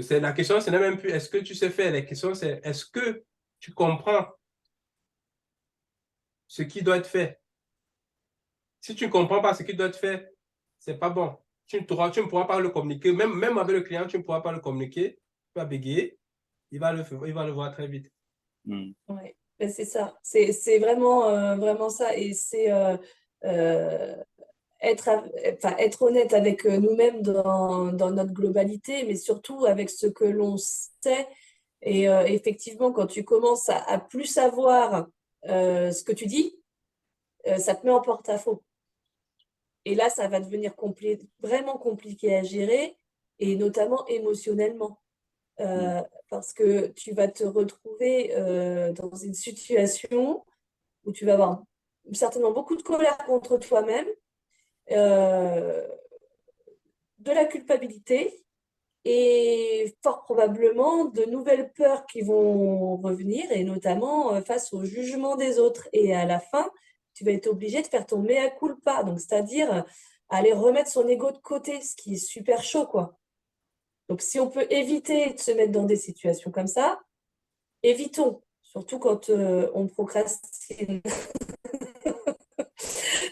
c'est la question, ce n'est même plus est-ce que tu sais faire, la question c'est est-ce que tu comprends ce qui doit être fait. Si tu ne comprends pas ce qui doit être fait, c'est pas bon. Tu ne pourras pas le communiquer, même avec le client, tu ne pourras pas le communiquer, tu vas bégayer, il va le voir très vite. Mhm. Ouais. Ben, c'est ça. C'est vraiment, vraiment ça. Et c'est euh, enfin, être honnête avec nous-mêmes dans notre globalité, mais surtout avec ce que l'on sait. Et effectivement, quand tu commences à plus savoir ce que tu dis, ça te met en porte-à-faux. Et là, ça va devenir vraiment compliqué à gérer, et notamment émotionnellement. Mhm. Parce que tu vas te retrouver dans une situation où tu vas avoir certainement beaucoup de colère contre toi-même, euh, de la culpabilité et fort probablement de nouvelles peurs qui vont revenir, et notamment face au jugement des autres. Et à la fin, tu vas être obligé de faire ton mea culpa, donc c'est-à-dire aller remettre son ego de côté, ce qui est super chaud, quoi. Donc si on peut éviter de se mettre dans des situations comme ça, évitons, surtout quand on procrastine.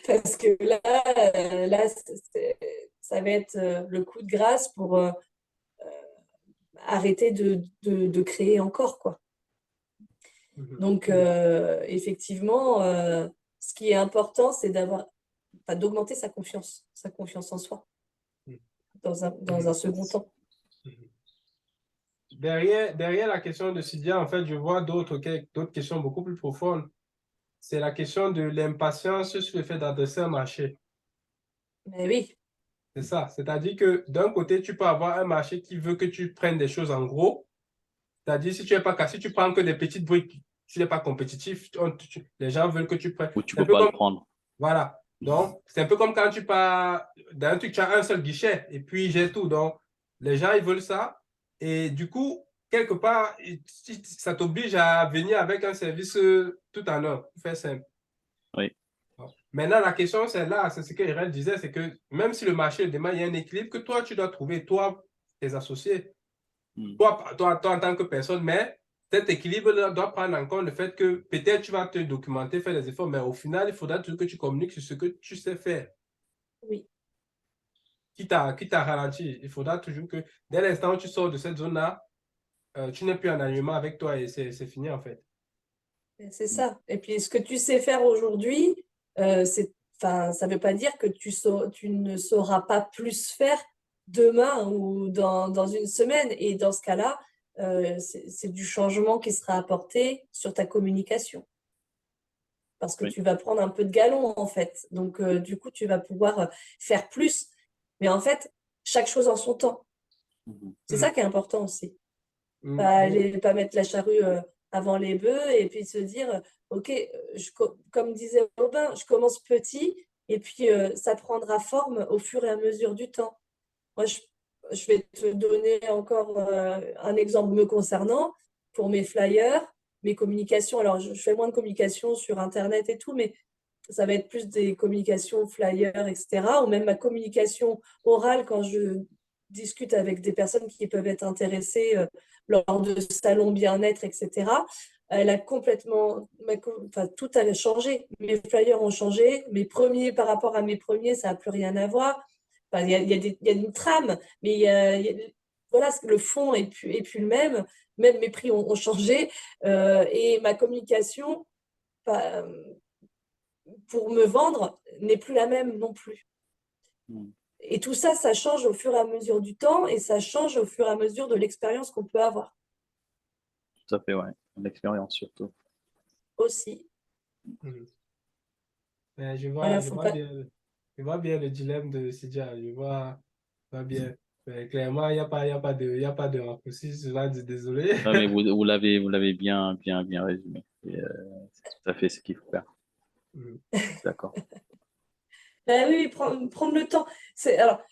Parce que là ça va être le coup de grâce pour arrêter de créer encore, quoi. Mhm. Donc, effectivement, ce qui est important, c'est enfin, d'augmenter sa confiance en soi, dans un Mhm. second temps. Mhm. Derrière la question de Cydia, en fait, je vois d'autres questions beaucoup plus profondes. C'est la question de l'impatience sur le fait d'adresser un marché. Mais oui, C'est ça. C'est-à-dire que d'un côté, tu peux avoir un marché qui veut que tu prennes des choses en gros. C'est-à-dire, si tu n'es pas cassé, tu prends que des petites briques, tu n'es pas compétitif, les gens veulent que tu prennes. Ou tu C'est un peux peu pas le comme, prendre. voilà. Donc, c'est un peu comme quand tu pars dans un truc, tu as un seul guichet et puis j'ai tout. Donc, les gens, ils veulent ça. Et du coup, quelque part, ça t'oblige à venir avec un service tout en un, pour faire simple. Oui. Maintenant, la question, c'est là, c'est ce que Irène disait, c'est que même si le marché le demande, il y a un équilibre que toi, tu dois trouver, toi, tes associés. toi en tant que personne, mais cet équilibre doit prendre en compte le fait que peut-être tu vas te documenter, faire des efforts, mais au final, il faudra toujours que tu communiques sur ce que tu sais faire. Oui, Quitte à ralentir, il faudra toujours que dès l'instant où tu sors de cette zone-là, tu n'es plus en alignement avec toi et c'est fini en fait. c'est ça. Et puis, ce que tu sais faire aujourd'hui, enfin, ça ne veut pas dire que tu ne sauras pas plus faire demain ou dans une semaine. Et dans ce cas-là, c'est du changement qui sera apporté sur ta communication. Parce que Oui. tu vas prendre un peu de galon, en fait. Donc, du coup, tu vas pouvoir faire plus. Mais en fait, chaque chose en son temps. C'est ça qui est important aussi. Pas mettre la charrue avant les bœufs et puis se dire, OK, comme disait Aubin, je commence petit et puis ça prendra forme au fur et à mesure du temps. Moi, je vais te donner encore un exemple me concernant pour mes flyers, mes communications. Alors, je fais moins de communications sur Internet et tout, mais ça va être plus des communications flyers, etc. Ou même ma communication orale quand je discute avec des personnes qui peuvent être intéressées lors de salons bien-être, etc. Elle a complètement, enfin, tout a changé. Mes flyers ont changé. Mes premiers, par rapport à mes premiers, ça n'a plus rien à voir. Enfin, il y a une trame, mais voilà, le fond est plus le même. Même mes prix ont changé. Et ma communication, pour me vendre, n'est plus la même non plus. Et tout ça, ça change au fur et à mesure du temps et ça change au fur et à mesure de l'expérience qu'on peut avoir Tout à fait, ouais. L'expérience surtout. aussi. Mais Voilà, faut pas... je vois bien le dilemme de Sidia, vois bien. Mais clairement, il y a pas de raccourci, cela dit désolé. Non, mais vous l'avez bien résumé. Et, c'est tout à fait ce qu'il faut faire. D'accord. Ben oui, prendre le temps. Alors,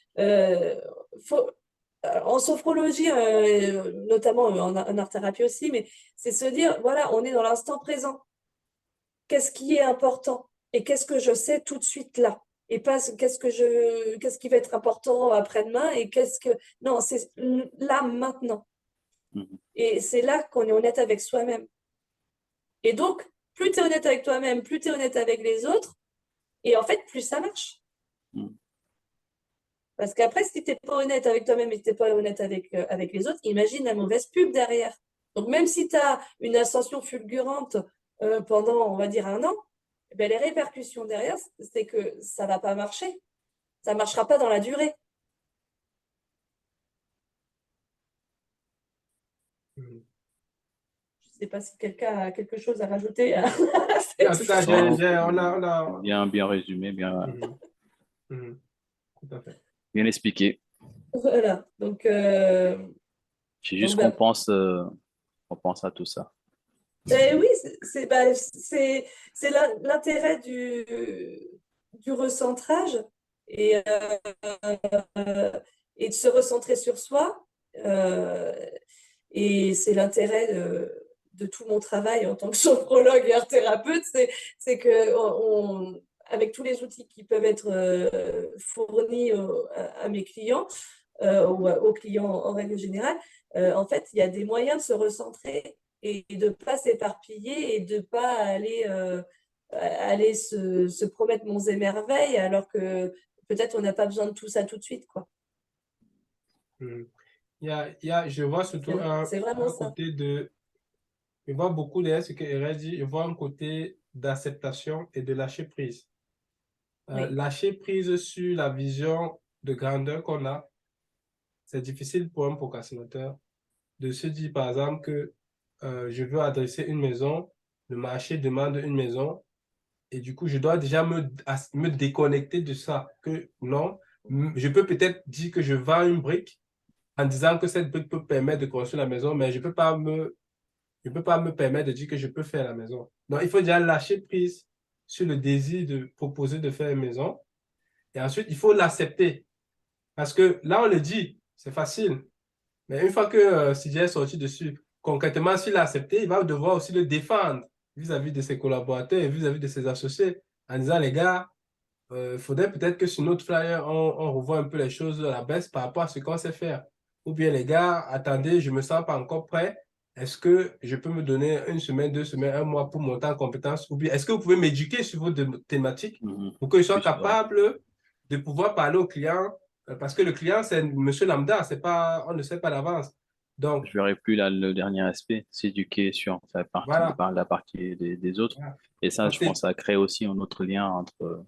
faut, en sophrologie, notamment en art-thérapie aussi, mais c'est se dire, voilà, on est dans l'instant présent. Qu'est-ce qui est important et qu'est-ce que je sais tout de suite là et pas qu'est-ce qui va être important après-demain et non, c'est là maintenant. Et c'est là qu'on est honnête avec soi-même. Et donc, plus tu es honnête avec toi-même, plus tu es honnête avec les autres, et en fait, plus ça marche. Parce qu'après, si tu n'es pas honnête avec toi-même et que tu n'es pas honnête avec les autres, imagine la mauvaise pub derrière. Donc, même si tu as une ascension fulgurante pendant, on va dire, un an, ben, les répercussions derrière, c'est que ça ne va pas marcher. Ça ne marchera pas dans la durée. Je ne sais pas si quelqu'un a quelque chose à rajouter à En tout cas, on a... Bien résumé, Tout à fait. bien expliqué. Voilà. Donc, C'est juste ben, qu'on pense à tout ça. oui, c'est l'intérêt du recentrage et, et de se recentrer sur soi. Et c'est l'intérêt de tout mon travail en tant que sophrologue et art thérapeute, c'est que avec tous les outils qui peuvent être fournis à mes clients ou aux clients en règle générale, en fait, il y a des moyens de se recentrer et de ne pas s'éparpiller et de ne pas aller se promettre monts et merveilles alors que peut-être on n'a pas besoin de tout ça tout de suite, quoi. Je vois surtout C'est vraiment un ça. côté de... Je vois beaucoup derrière ce que Erez dit, je vois un côté d'acceptation et de lâcher prise. Oui. Lâcher prise sur la vision de grandeur qu'on a, c'est difficile pour un procrastinateur de se dire, par exemple, que je veux adresser une maison, le marché demande une maison, et du coup, je dois déjà me déconnecter de ça, que non, je peux peut-être dire que je vends une brique en disant que cette brique peut permettre de construire la maison, mais je peux pas me permettre de dire que je peux faire la maison. Donc, il faut déjà lâcher prise sur le désir de proposer de faire une maison, et ensuite, il faut l'accepter. Parce que là, on le dit, c'est facile. Mais une fois que CJ est sorti dessus, concrètement, s'il a accepté, il va devoir aussi le défendre vis-à-vis de ses collaborateurs et vis-à-vis de ses associés en disant, les gars, il faudrait peut-être que sur notre flyer, on revoie un peu les choses à la baisse par rapport à ce qu'on sait faire. ou bien les gars, attendez, je ne me sens pas encore prêt. Est-ce que je peux me donner une semaine, 2 semaines, un mois pour monter en compétence? Ou bien est-ce que vous pouvez m'éduquer sur vos thématiques Mhm. pour que je sois Oui, c'est vrai. capable de pouvoir parler au client? Parce que le client, c'est monsieur lambda, c'est pas, on ne sait pas d'avance. Donc, Je verrai plus là le dernier aspect, s'éduquer sur sa partie, voilà. la partie des autres. Voilà. Et ça, Donc, je pense, c'est, ça crée aussi un autre lien entre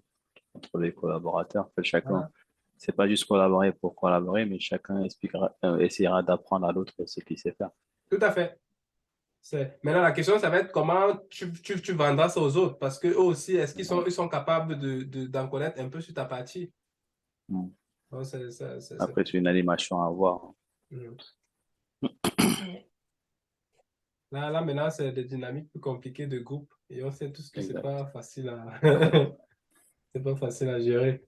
les collaborateurs. En fait, chacun, voilà. c'est pas juste collaborer pour collaborer, mais chacun essaiera d'apprendre à l'autre ce qu'il sait faire. Tout à fait. Maintenant, la question, ça va être comment tu vendras ça aux autres. Parce qu'eux aussi, est-ce ils sont capables d'en connaître un peu sur ta partie? Mm. Donc, Après, c'est une animation à avoir. Mhm. Ouais. Là, maintenant, c'est des dynamiques plus compliquées de groupe. Et on sait tous que c'est Exact. pas facile à, c'est pas facile à gérer.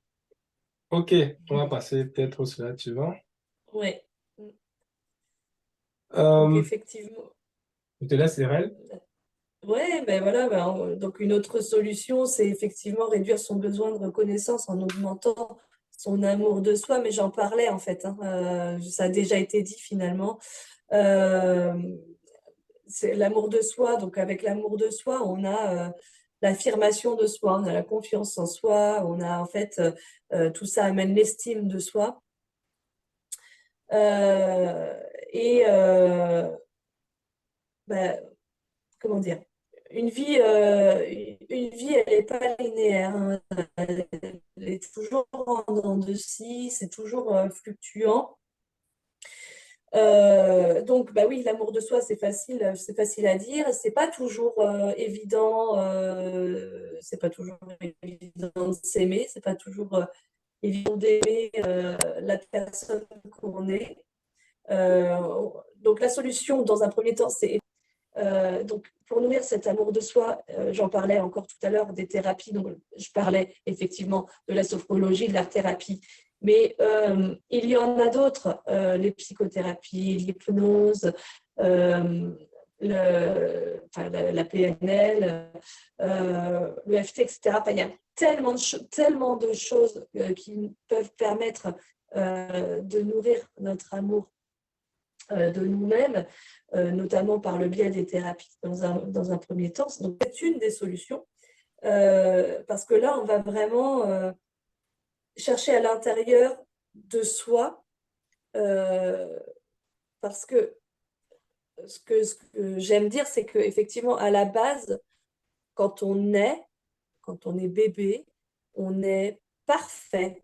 OK, on va passer peut-être au slide suivant. Ouais. Donc Euh, effectivement, je te laisse, Irène. ouais, ben voilà, donc une autre solution, c'est effectivement réduire son besoin de reconnaissance en augmentant son amour de soi, mais j'en parlais en fait, hein, ça a déjà été dit finalement. Euh, c'est l'amour de soi, donc avec l'amour de soi, on a l'affirmation de soi, on a la confiance en soi, on a en fait, tout ça amène l'estime de soi. Euh, et ben, comment dire, une vie, elle n'est pas linéaire, hein. Elle est toujours en dents de scie, c'est toujours fluctuant. Donc, bah oui, l'amour de soi, c'est facile à dire. C'est pas toujours évident. C'est pas toujours évident de s'aimer. C'est pas toujours évident d'aimer la personne qu'on est. Euh, donc, la solution, dans un premier temps, c'est donc, pour nourrir cet amour de soi, j'en parlais encore tout à l'heure des thérapies. Donc, je parlais effectivement de la sophrologie, de l'art-thérapie. Mais il y en a d'autres, les psychothérapies, l'hypnose, la PNL, le FT, etc. Enfin, il y a tellement de choses qui peuvent permettre de nourrir notre amour de nous-mêmes, notamment par le biais des thérapies dans un premier temps. Donc, c'est une des solutions, parce que là, on va vraiment chercher à l'intérieur de soi, parce que ce que j'aime dire, c'est qu'effectivement, à la base, quand on est, quand on est bébé, on est parfait.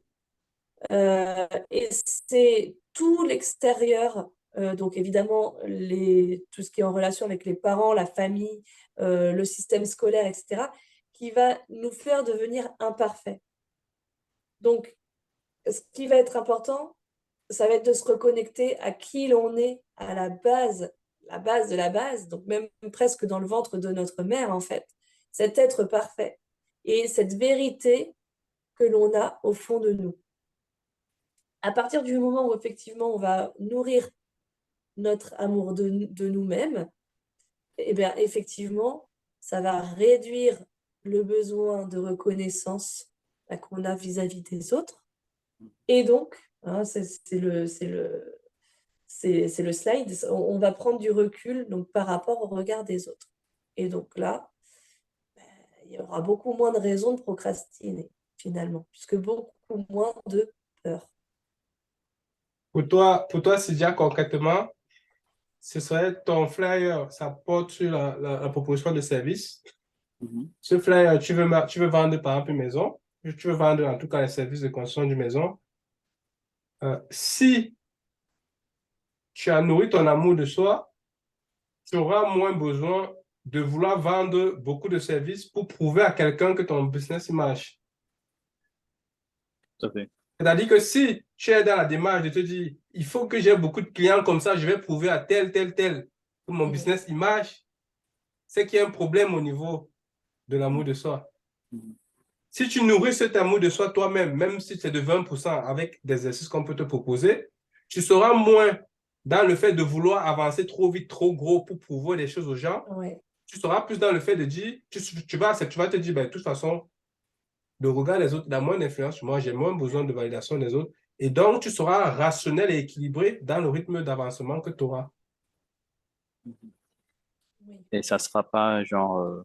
Et c'est tout l'extérieur, donc évidemment tout ce qui est en relation avec les parents, la famille, le système scolaire, etc., qui va nous faire devenir imparfaits. Donc, ce qui va être important, ça va être de se reconnecter à qui l'on est à la base de la base, donc même presque dans le ventre de notre mère, en fait, cet être parfait et cette vérité que l'on a au fond de nous. À partir du moment où effectivement on va nourrir notre amour de nous-mêmes, et bien effectivement, ça va réduire le besoin de reconnaissance qu'on a vis-à-vis des autres. Et donc, hein, c'est le slide, on va prendre du recul donc, par rapport au regard des autres. Et donc là, il y aura beaucoup moins de raisons de procrastiner, finalement, puisque beaucoup moins de peur. Pour toi, Cydia, concrètement, ce serait ton flyer, ça porte sur la proposition de service. Mhm. Ce flyer, tu veux vendre par exemple une maison, tu veux vendre en tout cas les services de construction d'une maison. Si tu as nourri ton amour de soi, tu auras moins besoin de vouloir vendre beaucoup de services pour prouver à quelqu'un que ton business marche. Tout à fait. C'est-à-dire que si tu es dans la démarche de te dire, il faut que j'ai beaucoup de clients comme ça, je vais prouver à tel que mon Mhm. business il marche, c'est qu'il y a un problème au niveau de l'amour de soi. Mhm. Si tu nourris cet amour de soi toi-même, même si c'est de 20% avec des exercices qu'on peut te proposer, tu seras moins dans le fait de vouloir avancer trop vite, trop gros pour prouver des choses aux gens. Ouais. Tu seras plus dans le fait de dire, tu vas te dire, ben, de toute façon, le regard des autres a moins d'influence sur moi, j'ai moins besoin de validation des autres. Et donc, tu seras rationnel et équilibré dans le rythme d'avancement que tu auras. Oui. Et ça sera pas genre,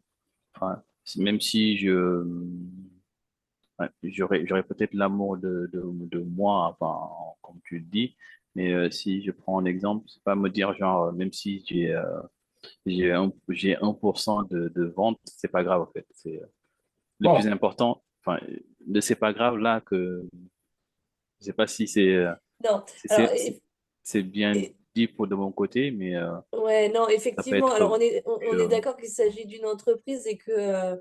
enfin, même si ouais, j'aurais peut-être l'amour de moi, enfin, comme tu le dis, mais si je prends un exemple, c'est pas me dire genre, même si j'ai 1% de vente, c'est pas grave en fait. C'est le plus Bon, important, enfin, de c'est pas grave là que je sais pas si Non, c'est alors, c'est- c'est- c'est bien et- dit pour de mon côté, mais ouais, non, ça peut effectivement, alors être on plus, est d'accord qu'il s'agit d'une entreprise et que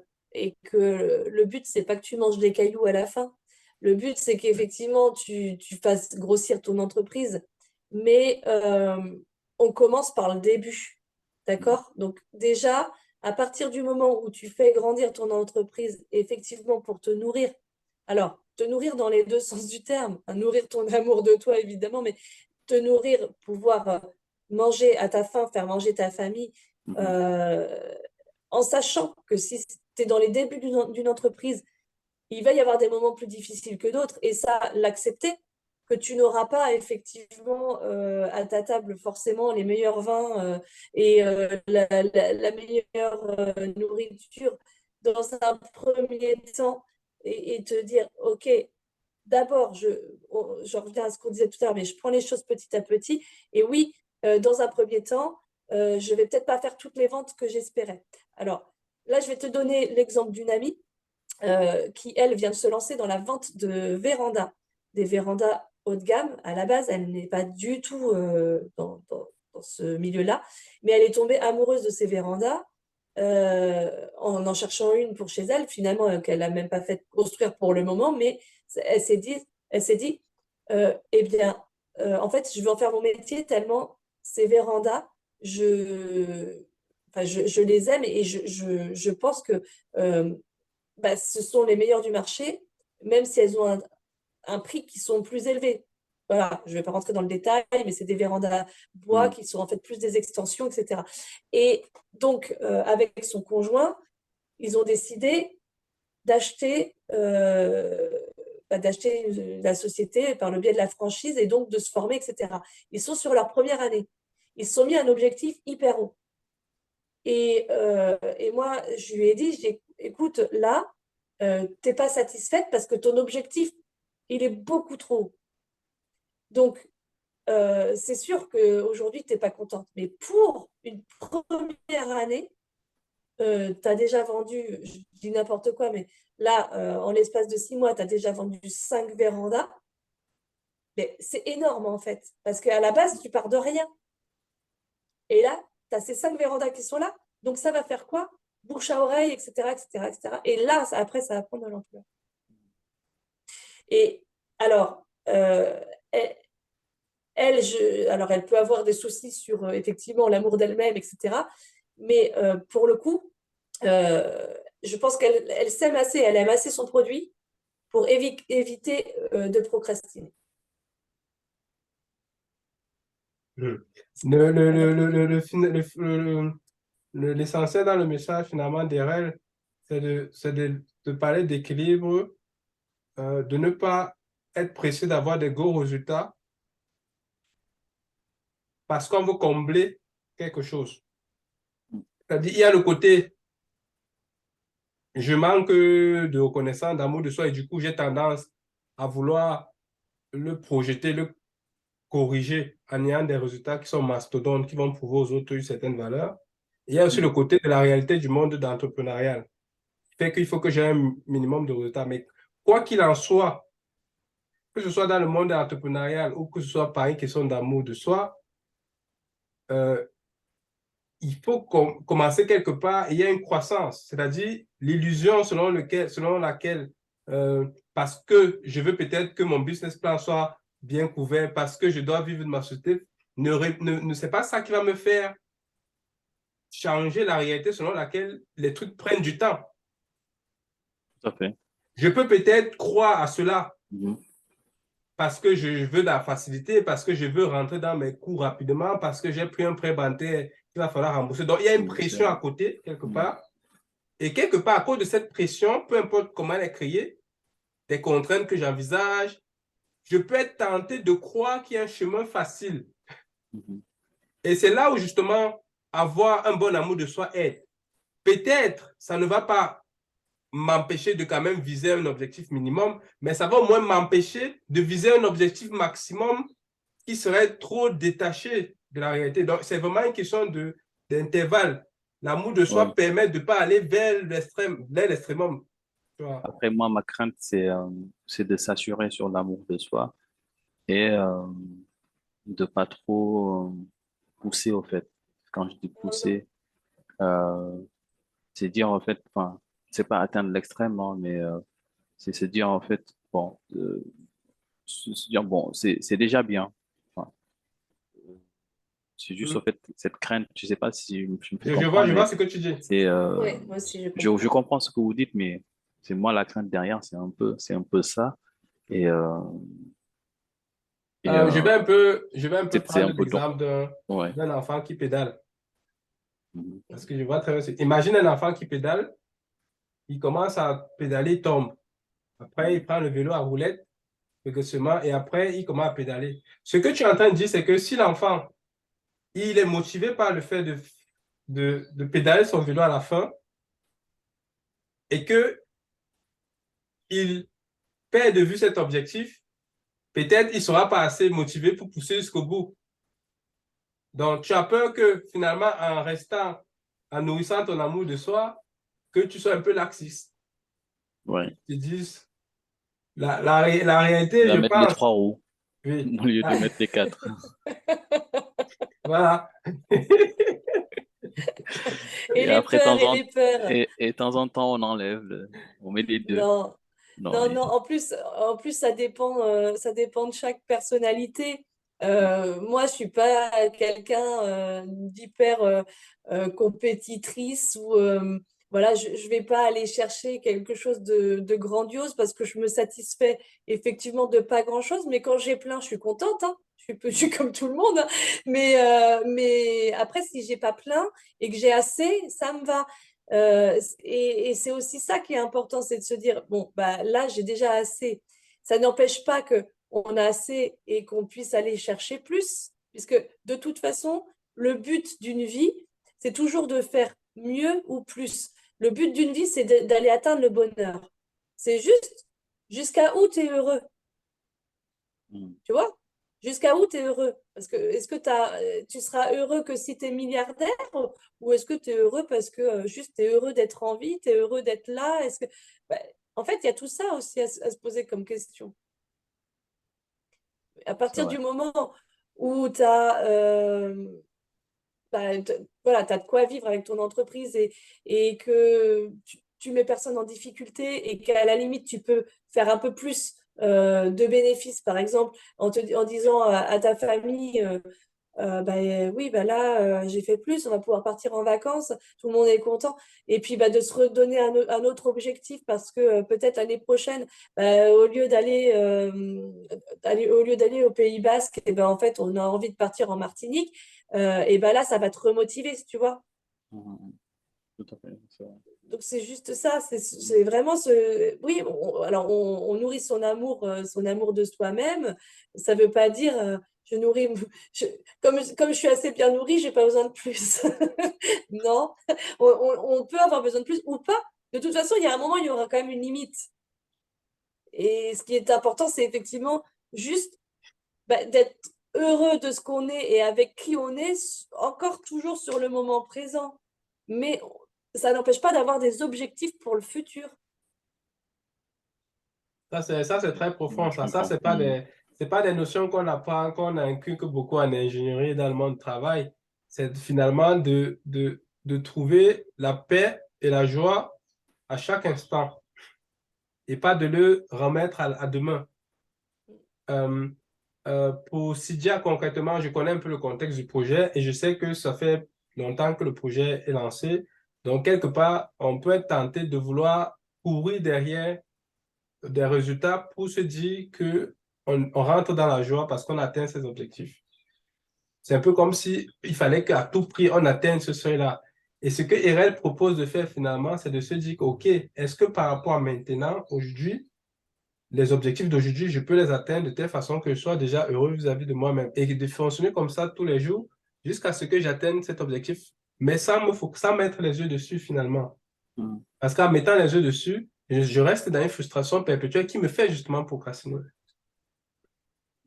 le but, c'est pas que tu manges des cailloux à la fin. Le but, c'est qu'effectivement, tu fasses grossir ton entreprise, mais on commence par le début, d'accord? Donc déjà, à partir du moment où tu fais grandir ton entreprise, effectivement, pour te nourrir, alors, te nourrir dans les deux sens du terme, hein, nourrir ton amour de toi, évidemment, mais te nourrir, pouvoir manger à ta faim, faire manger ta famille, mhm, euh, en sachant que si tu es dans les débuts d'une entreprise, il va y avoir des moments plus difficiles que d'autres, et ça, l'accepter, que tu n'auras pas effectivement à ta table forcément les meilleurs vins et la meilleure nourriture dans un premier temps, et te dire, OK, d'abord, je reviens à ce qu'on disait tout à l'heure, mais je prends les choses petit à petit. Et oui, dans un premier temps, je vais peut-être pas faire toutes les ventes que j'espérais. Alors là, je vais te donner l'exemple d'une amie qui, elle, vient de se lancer dans la vente de vérandas, des vérandas haut de gamme. À la base, elle n'est pas du tout dans ce milieu-là, mais elle est tombée amoureuse de ces vérandas en cherchant une pour chez elle, finalement, qu'elle n'a même pas fait construire pour le moment, mais elle s'est dit, eh bien, en fait, je vais en faire mon métier tellement ces vérandas, je, je les aime et je pense que bah, ce sont les meilleures du marché, même si elles ont un prix qui sont plus élevés. Voilà, je ne vais pas rentrer dans le détail, mais c'est des vérandas bois mhm, qui sont en fait plus des extensions, etc. Et donc, avec son conjoint, ils ont décidé d'acheter la société par le biais de la franchise et donc de se former, etc. Ils sont sur leur première année. Ils se sont mis un objectif hyper haut. Et moi, je lui ai dit, écoute, là, tu n'es pas satisfaite parce que ton objectif, il est beaucoup trop haut. Donc, c'est sûr qu'aujourd'hui, tu n'es pas contente. Mais pour une première année, tu as déjà vendu, je dis n'importe quoi, mais là, en l'espace de 6 mois, tu as déjà vendu 5 vérandas. Mais c'est énorme, en fait, parce qu'à la base, tu pars de rien. Et là, tu as ces 5 vérandas qui sont là. Donc, ça va faire quoi? Bouche à oreille, etc., etc., etc. Et là, après, ça va prendre de l'ampleur. Et alors, elle, alors, elle peut avoir des soucis sur effectivement l'amour d'elle-même, etc. Mais pour le coup, je pense qu'elle s'aime assez, elle aime assez son produit pour éviter de procrastiner. hmm. Voilà pour dire. L'essentiel dans le message finalement derrière, de parler d'équilibre, de ne pas être pressé d'avoir des gros résultats parce qu'on veut combler quelque chose. C'est-à-dire, il y a le côté, je manque de reconnaissance, d'amour de soi et du coup, j'ai tendance à vouloir le projeter, le corriger en ayant des résultats qui sont mastodontes, qui vont prouver aux autres une certaine valeur. Et il y a aussi le mhm, côté de la réalité du monde d'entrepreneurial, qui fait qu'il faut que j'ai un minimum de résultats. Mais quoi qu'il en soit, que ce soit dans le monde entrepreneurial ou que ce soit par une question d'amour de soi, euh, il faut commencer quelque part et il y a une croissance, c'est-à-dire l'illusion selon laquelle, parce que je veux peut-être que mon business plan soit bien couvert, parce que je dois vivre de ma société, c'est pas ça qui va me faire changer la réalité selon laquelle les trucs prennent du temps. tout à fait. Je peux peut-être croire à cela Mhm, parce que je veux de la facilité, parce que je veux rentrer dans mes coûts rapidement, parce que j'ai pris un prêt bancaire qu'il va falloir rembourser. Donc, il y a une mhm, pression à côté, quelque mhm, part. Et quelque part, à cause de cette pression, peu importe comment elle est créée, des contraintes que j'envisage, je peux être tenté de croire qu'il y a un chemin facile. Mhm. Et c'est là où justement avoir un bon amour de soi aide. Peut-être ça ne va pas m'empêcher de quand même viser un objectif minimum, mais ça va au moins m'empêcher de viser un objectif maximum qui serait trop détaché de la réalité. Donc, c'est vraiment une question d'intervalle. L'amour de Ouais. soi permet de ne pas aller vers l'extrémum. Après, moi, ma crainte, c'est de s'assurer sur l'amour de soi et de pas trop pousser, au fait. Quand je dis pousser, euh, c'est dire, en fait, enfin, c'est pas atteindre l'extrême, hein, mais c'est se dire, en fait, bon, se dire, bon, c'est déjà bien. Enfin, c'est juste, en Mm. fait, cette crainte, je sais pas si je me fais Je comprendre, vois mais ce que tu dis. c'est, Oui, moi aussi, je je comprends. comprends ce que vous dites, mais c'est moi la crainte derrière, c'est un peu ça. Et, et Je vais un peu c'est un prendre peu donc, l'exemple ouais. d'un enfant qui pédale. Mhm. Parce que je vois très bien. Imagine un enfant qui pédale, il commence à pédaler, il tombe. Après, il prend le vélo à roulette, progressivement, et après, il commence à pédaler. Ce que tu es en train de dire, c'est que si l'enfant, il est motivé par le fait de pédaler son vélo à la fin, et que il perd de vue cet objectif, peut-être il ne sera pas assez motivé pour pousser jusqu'au bout. Donc, tu as peur que finalement, en restant, en nourrissant ton amour de soi, que tu sois un peu laxiste. Ouais. Tu te dises, la Il réalité, va je mettre les pense, 3 roues oui, au lieu de mettre les 4. voilà. Et Et les après, peurs, et les peurs. de temps en temps, on enlève, on met les deux. Non, Non, non, non. En plus, ça dépend de chaque personnalité. Moi, je suis pas quelqu'un d'hyper compétitrice ou voilà, je vais pas aller chercher quelque chose de grandiose parce que je me satisfais effectivement de pas grand-chose. Mais quand j'ai plein, je suis contente, hein. Je suis comme tout le monde, hein. Mais après, si j'ai pas plein et que j'ai assez, ça me va. Et c'est aussi ça qui est important, c'est de se dire, bon, bah, là, j'ai déjà assez. Ça n'empêche pas qu'on a assez et qu'on puisse aller chercher plus, puisque de toute façon, le but d'une vie, c'est toujours de faire mieux ou plus. Le but d'une vie, c'est d'aller atteindre le bonheur. C'est juste jusqu'à où tu es heureux. mm, Tu vois? Jusqu'à où tu es heureux? Parce que est-ce que tu seras heureux que si tu es milliardaire ou est-ce que tu es heureux parce que juste tu es heureux d'être en vie, tu es heureux d'être là? Bah, en fait, il y a tout ça aussi à se poser comme question. À c'est partir vrai. du moment où tu as, voilà, tu de quoi vivre avec ton entreprise et que tu mets personne en difficulté et qu'à la limite, tu peux faire un peu plus de bénéfices, par exemple, en disant à ta famille, bah, oui, bah là, j'ai fait plus, on va pouvoir partir en vacances, tout le monde est content. Et puis, bah, de se redonner un autre objectif parce que peut-être l'année prochaine, bah, au lieu d'aller au Pays Basque, et ben, en fait, on a envie de partir en Martinique. Et ben là, ça va te remotiver, tu vois. Mm, tout à fait, c'est vrai. Donc, c'est juste ça. Mm, C'est vraiment ce. Oui, alors, on nourrit son amour de soi-même. Ça ne veut pas dire. Je nourris. Comme je suis assez bien nourrie, j'ai pas besoin de plus. Non, on peut avoir besoin de plus ou pas. De toute façon, il y a un moment, il y aura quand même une limite. Et ce qui est important, c'est effectivement juste bah, d'être heureux de ce qu'on est et avec qui on est, encore toujours sur le moment présent. Mais ça n'empêche pas d'avoir des objectifs pour le futur. Ça, c'est très ouais, profond. je Ça, comprends. Mm, c'est pas des notions qu'on apprend, qu'on inculque beaucoup en ingénierie dans le monde du travail. C'est finalement de trouver la paix et la joie à chaque instant et pas de le remettre à demain. Euh, pour Cydia, concrètement, je connais un peu le contexte du projet et je sais que ça fait longtemps que le projet est lancé. Donc, quelque part, on peut être tenté de vouloir courir derrière des résultats pour se dire que on rentre dans la joie parce qu'on atteint ses objectifs. C'est un peu comme si il fallait qu'à tout prix on atteigne ce seuil-là. Et ce que Erel propose de faire finalement, c'est de se dire, OK, est-ce que par rapport à maintenant, aujourd'hui, les objectifs d'aujourd'hui, je peux les atteindre de telle façon que je sois déjà heureux vis-à-vis de moi-même et de fonctionner comme ça tous les jours jusqu'à ce que j'atteigne cet objectif, mais sans mettre les yeux dessus finalement. Mm. Parce qu'en mettant les yeux dessus, je reste dans une frustration perpétuelle qui me fait justement procrastiner.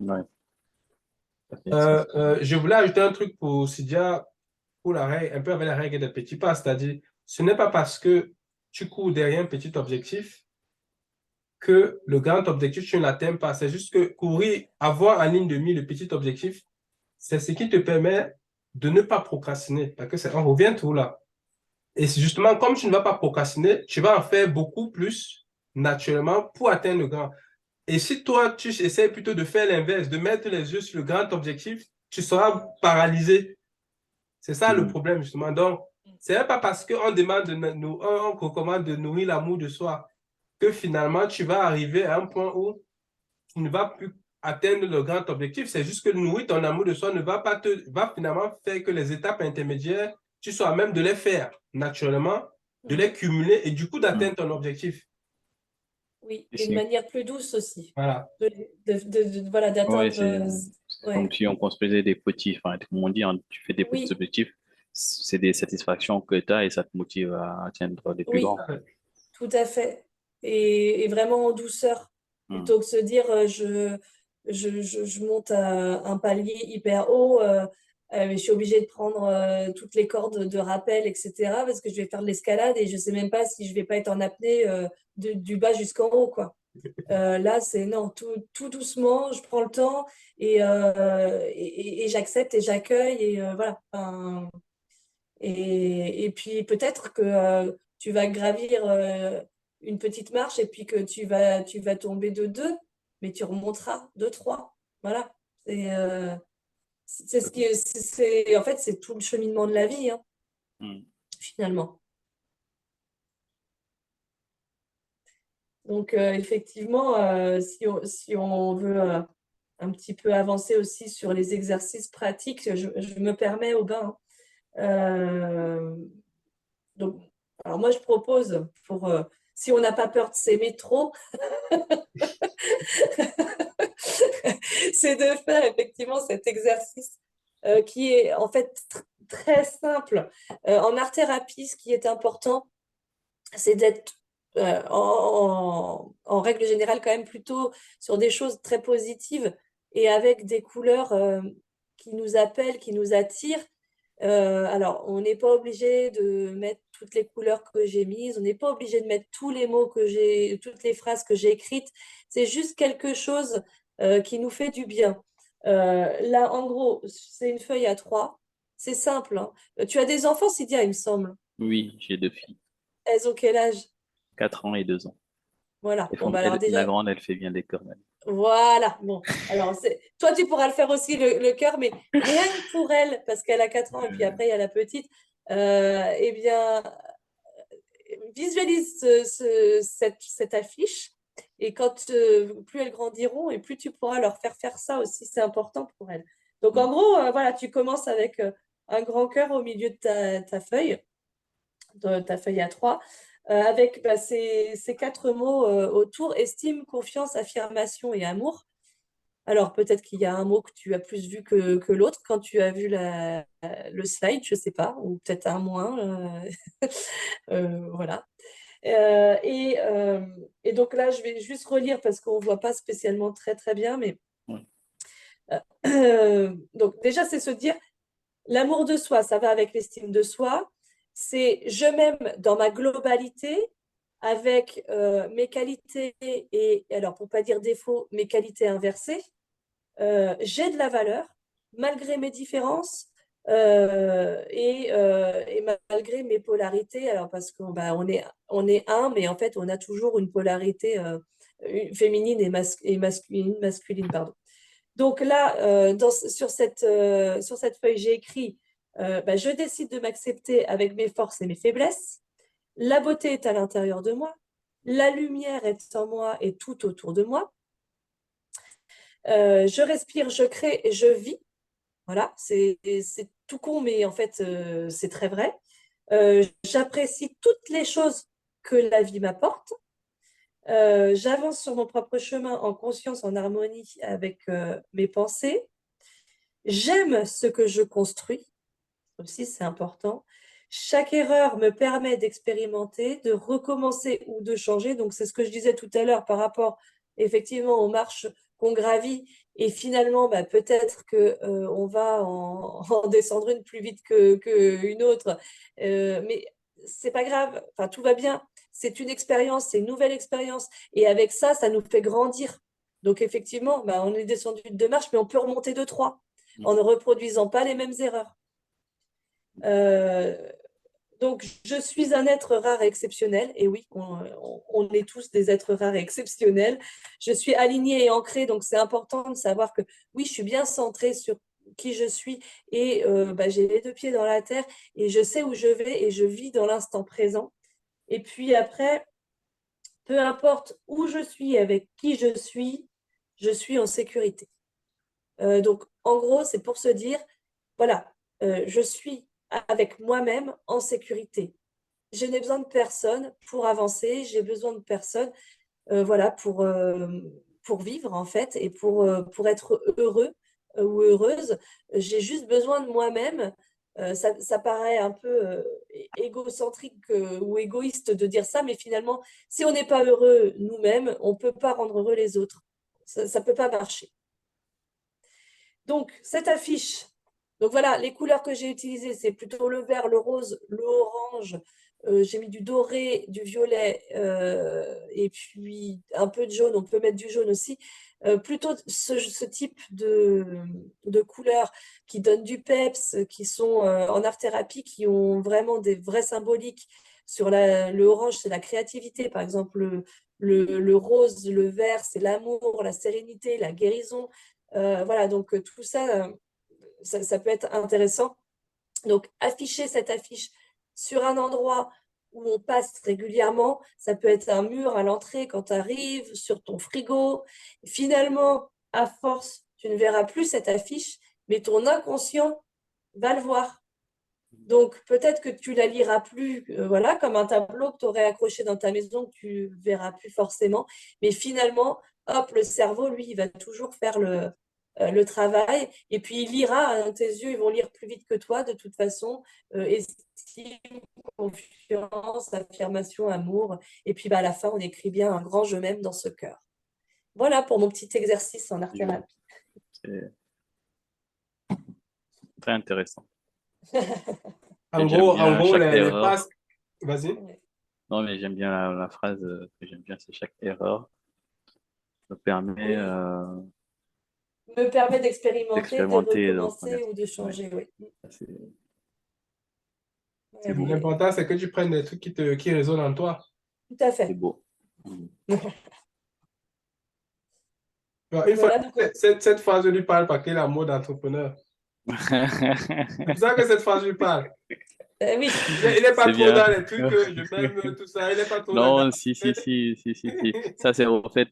Ouais. Ok, ça, Je voulais ajouter un truc pour Cydia, pour la règle, un peu avec la règle des petits pas, c'est-à-dire, ce n'est pas parce que tu cours derrière un petit objectif que le grand objectif, tu ne l'atteins pas. C'est juste que courir, avoir en ligne de mire le petit objectif, c'est ce qui te permet de ne pas procrastiner. Parce que on revient tout là. Et c'est justement, comme tu ne vas pas procrastiner, tu vas en faire beaucoup plus naturellement pour atteindre le grand. Et si toi, tu essaies plutôt de faire l'inverse, de mettre les yeux sur le grand objectif, tu seras paralysé. C'est ça le mm. problème, justement. Donc, c'est pas parce qu'on demande on recommande de nourrir l'amour de soi que finalement, tu vas arriver à un point où tu ne vas plus atteindre le grand objectif. C'est juste que nourrir ton amour de soi ne va pas va finalement faire que les étapes intermédiaires, tu sois à même de les faire naturellement, de les cumuler et du coup Mm. d'atteindre ton objectif. Oui, Et d'une c'est manière plus douce aussi. Voilà. Voilà, ouais, d'atteindre. c'est comme Ouais. si on construisait des petits, enfin, comme on dit, hein, tu fais des petits Oui, objectifs, c'est des satisfactions que tu as et ça te motive à atteindre des plus oui, grands. tout à fait. Et vraiment en douceur. Mm. Plutôt que se dire je monte à un palier hyper haut, mais je suis obligée de prendre toutes les cordes de rappel, etc. parce que je vais faire de l'escalade et je sais même pas si je vais pas être en apnée du bas jusqu'en haut, quoi. Là, c'est non, tout doucement, je prends le temps et j'accepte et j'accueille et voilà. Enfin, et puis peut-être que tu vas gravir une petite marche et puis que tu vas tomber de deux, mais tu remonteras de trois. Voilà. C'est c'est ce qui en fait, c'est tout le cheminement de la vie, hein, Mm. finalement. Donc, effectivement, si on veut un petit peu avancer aussi sur les exercices pratiques, je me permets, Aubin. Donc, alors moi, je propose, si on n'a pas peur de s'aimer trop, c'est de faire effectivement cet exercice qui est en fait très simple. En art-thérapie, ce qui est important, c'est d'être en règle générale quand même plutôt sur des choses très positives et avec des couleurs qui nous appellent, qui nous attirent. Alors, on n'est pas obligé de mettre toutes les couleurs que j'ai mises, on n'est pas obligé de mettre tous les mots que j'ai, toutes les phrases que j'ai écrites. C'est juste quelque chose qui nous fait du bien. Là, en gros, c'est une feuille à trois. C'est simple, hein. Tu as des enfants, Cydia, il me semble. Oui, j'ai deux filles, Elles ont quel âge? 4 ans et 2 ans. Voilà. Bon, bah alors La déjà, grande, elle fait bien des même. voilà. Bon, alors toi, tu pourras le faire aussi le cœur, mais rien que pour elle, parce qu'elle a 4 ans et puis après, il y a la petite, eh bien, visualise cette affiche. Et quand plus elles grandiront et plus tu pourras leur faire faire ça aussi, c'est important pour elles. Donc, Mm. en gros, voilà, tu commences avec un grand cœur au milieu de ta feuille à trois, avec bah, ces quatre mots autour, estime, confiance, affirmation et amour. Alors, peut-être qu'il y a un mot que tu as plus vu que l'autre quand tu as vu le slide, je ne sais pas, ou peut-être un moins. Voilà. Euh, et, euh, et donc là, je vais juste relire parce qu'on ne voit pas spécialement très, très bien. Mais Ouais. donc, déjà, c'est se dire l'amour de soi, ça va avec l'estime de soi. C'est je m'aime dans ma globalité avec mes qualités et, alors pour pas dire défaut, mes qualités inversées. J'ai de la valeur malgré mes différences et malgré mes polarités. Alors parce qu'on bah, on est un, mais en fait on a toujours une polarité féminine et masculine, pardon. Donc là, sur cette feuille, j'ai écrit bah, je décide de m'accepter avec mes forces et mes faiblesses. La beauté est à l'intérieur de moi. La lumière est en moi et tout autour de moi. Je respire, je crée et je vis. Voilà, c'est tout con, mais en fait, c'est très vrai. J'apprécie toutes les choses que la vie m'apporte. J'avance sur mon propre chemin en conscience, en harmonie avec mes pensées. J'aime ce que je construis, aussi c'est important. Chaque erreur me permet d'expérimenter, de recommencer ou de changer. Donc c'est ce que je disais tout à l'heure par rapport effectivement aux marches qu'on gravit. Et finalement, bah, peut-être que on va en descendre une plus vite qu'une autre. Mais c'est pas grave, enfin, tout va bien. C'est une expérience, c'est une nouvelle expérience. Et avec ça, ça nous fait grandir. Donc effectivement, bah, on est descendu de 2 marches, mais on peut remonter de 3 en ne reproduisant pas les mêmes erreurs. Euh, donc, je suis un être rare et exceptionnel. Et oui, on est tous des êtres rares et exceptionnels. Je suis alignée et ancrée, donc c'est important de savoir que oui, je suis bien centrée sur qui je suis et bah, j'ai les 2 pieds dans la terre et je sais où je vais et je vis dans l'instant présent. Et puis après, peu importe où je suis, avec qui je suis en sécurité. Donc, en gros, c'est pour se dire, voilà, je suis avec moi-même en sécurité. Je n'ai besoin de personne pour avancer, j'ai besoin de personne voilà, pour vivre en fait et pour être heureux ou heureuse. J'ai juste besoin de moi-même. Ça paraît un peu égocentrique ou égoïste de dire ça, mais finalement, si on n'est pas heureux nous-mêmes, on ne peut pas rendre heureux les autres. Ça ne peut pas marcher. Donc, cette affiche, donc voilà, les couleurs que j'ai utilisées, c'est plutôt le vert, le rose, l'orange. J'ai mis du doré, du violet et puis un peu de jaune. On peut mettre du jaune aussi. Plutôt ce type de couleurs qui donnent du peps, qui sont en art-thérapie, qui ont vraiment des vrais symboliques. Sur le orange, c'est la créativité. Par exemple, le rose, le vert, c'est l'amour, la sérénité, la guérison. Voilà, donc tout ça, ça peut être intéressant. Donc, afficher cette affiche sur un endroit où on passe régulièrement, ça peut être un mur à l'entrée quand tu arrives, sur ton frigo. Finalement, à force, tu ne verras plus cette affiche, mais ton inconscient va le voir. Donc, peut-être que tu la liras plus, voilà, comme un tableau que tu aurais accroché dans ta maison, que tu verras plus forcément. Mais finalement, hop, le cerveau, lui, il va toujours faire le travail. Et puis, il lira, hein, tes yeux, ils vont lire plus vite que toi, de toute façon. Estime, confiance, affirmation, amour. Et puis, bah, à la fin, on écrit bien un grand je m'aime dans ce cœur. Voilà pour mon petit exercice en art-thérapie. C'est très intéressant. J'aime En bien gros, chaque les erreur. phrases. Vas-y. Ouais. Non, mais j'aime bien la phrase que j'aime bien, c'est chaque erreur me permet Oui, me permet d'expérimenter, de d'expérimenter et de recommencer reconnaître. ou de Ouais, changer, oui. c'est Elle est- L'important, c'est que tu prennes des trucs qui résonnent en toi. Tout à c'est fait. beau. Mm. Alors, Donc une fois, voilà, donc, cette phrase lui parle parce qu'elle est en mode entrepreneur. C'est pour ça que cette phrase lui parle. oui, Il n'est pas C'est trop bien. dans les trucs, je m'aime, tout ça. Il n'est pas trop là-dedans. Non, si. Ça, c'est en fait,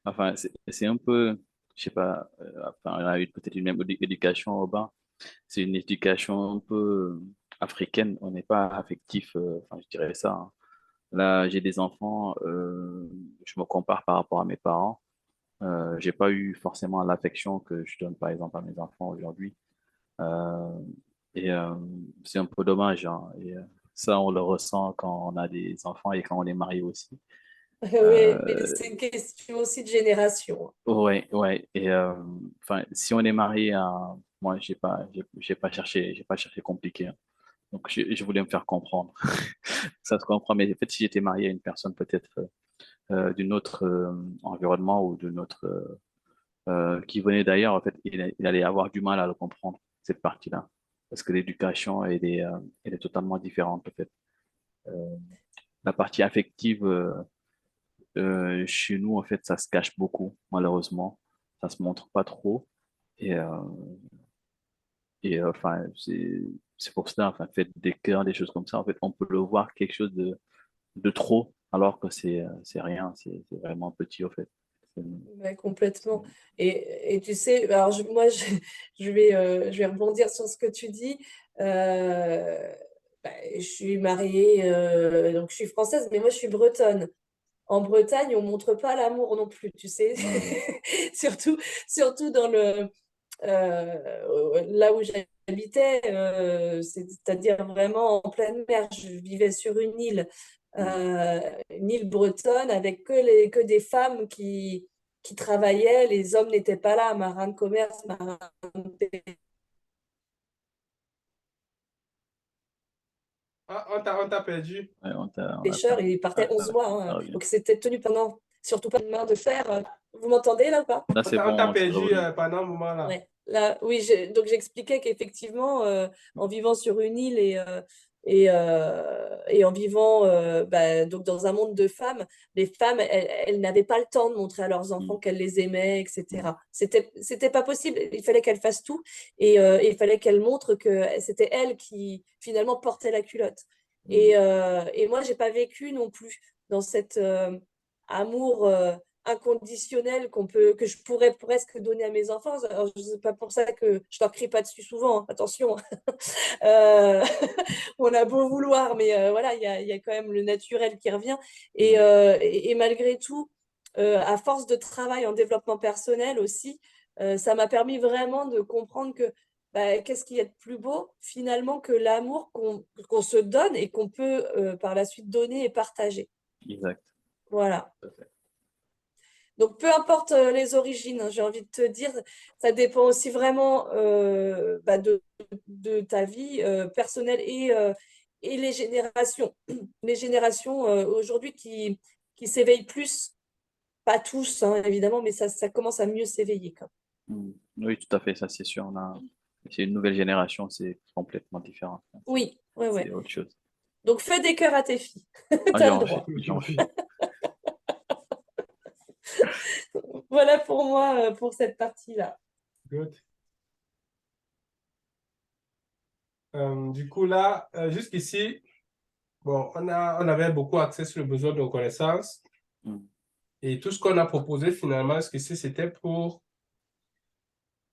enfin, c'est un peu, je sais pas, enfin, on a eu peut-être une même éducation au bas. C'est une éducation un peu africaine. On n'est pas affectif, enfin, je dirais ça, hein. Là, j'ai des enfants, je me compare par rapport à mes parents. J'ai pas eu forcément l'affection que je donne, par exemple, à mes enfants aujourd'hui. Euh, et c'est un peu dommage, hein. Et ça, on le ressent quand on a des enfants et quand on est marié aussi. oui, mais Euh, c'est une question aussi de génération. ouais. Et enfin, si on est marié à, moi, j'ai pas cherché compliqué, hein. Donc, je voulais me faire comprendre. Ça se comprend. Mais en fait, si j'étais marié à une personne peut-être d'une autre environnement ou d'une autre qui venait d'ailleurs, en fait, il allait avoir du mal à le comprendre, cette partie-là. Parce que l'éducation, elle est totalement différente, en fait. Euh, la partie affective, chez nous, en fait, ça se cache beaucoup, malheureusement. Ça se montre pas trop. Et, enfin, c'est pour cela, enfin, fait des cœurs, des choses comme ça, en fait, on peut le voir quelque chose de trop, alors que c'est rien, c'est vraiment petit, en fait. C'est- Ouais, c'est- complètement. Et tu sais, alors je vais rebondir sur ce que tu dis. Euh, bah, je suis mariée, donc je suis française, mais moi je suis bretonne. en Bretagne, on montre pas l'amour non plus, tu sais. Surtout dans là où j'habitais, c'est-à-dire vraiment en pleine mer. Je vivais sur une île bretonne avec que des femmes qui travaillaient. Les hommes n'étaient pas là, marins de commerce, marins de Ah, on t'a perdu. Ouais, on a pêcheurs. perdu. Ils Ah, partaient 11 mois. ça Hein. revient. Donc c'était tenu pendant, surtout pas de main de fer. Vous m'entendez là ou pas? Là, c'est On t'a bon, c'est perdu revenu. pendant un moment là. Ouais. Là, oui, donc j'expliquais qu'effectivement, en vivant sur une île et en vivant donc dans un monde de femmes, les femmes, elles n'avaient pas le temps de montrer à leurs enfants Mm, qu'elles les aimaient, mm, etc. C'était pas possible. Il fallait qu'elles fassent tout et il fallait qu'elles montrent que c'était elles qui finalement portaient la culotte. mm. Et moi, j'ai pas vécu non plus dans cet amour. Inconditionnel que je pourrais presque donner à mes enfants. Alors, c'est pas pour ça que je leur crie pas dessus souvent, hein, attention. Euh, on a beau vouloir, mais voilà, il y a quand même le naturel qui revient. Mm. Et malgré tout, à force de travail en développement personnel aussi, ça m'a permis vraiment de comprendre que qu'est-ce qu'il y a de plus beau finalement que l'amour qu'on se donne et qu'on peut par la suite donner et partager. Exact. Voilà. Tout à fait. Donc, peu importe les origines, hein, j'ai envie de te dire, ça dépend aussi vraiment de ta vie personnelle et les générations. Les générations aujourd'hui qui s'éveillent plus, pas tous, hein, évidemment, mais ça commence à mieux s'éveiller quand même. Mm. Oui, tout à fait, ça c'est sûr. C'est une nouvelle génération, c'est complètement différent. Oui, ouais, C'est ouais. autre chose. Donc, fais des cœurs à tes filles. Ah, Tu as le droit. j'en fais. Voilà pour moi, pour cette partie-là. Good. Du coup, là, jusqu'ici, bon, on avait beaucoup axé sur le besoin de reconnaissance Mm. et tout ce qu'on a proposé finalement, jusqu'ici, c'était pour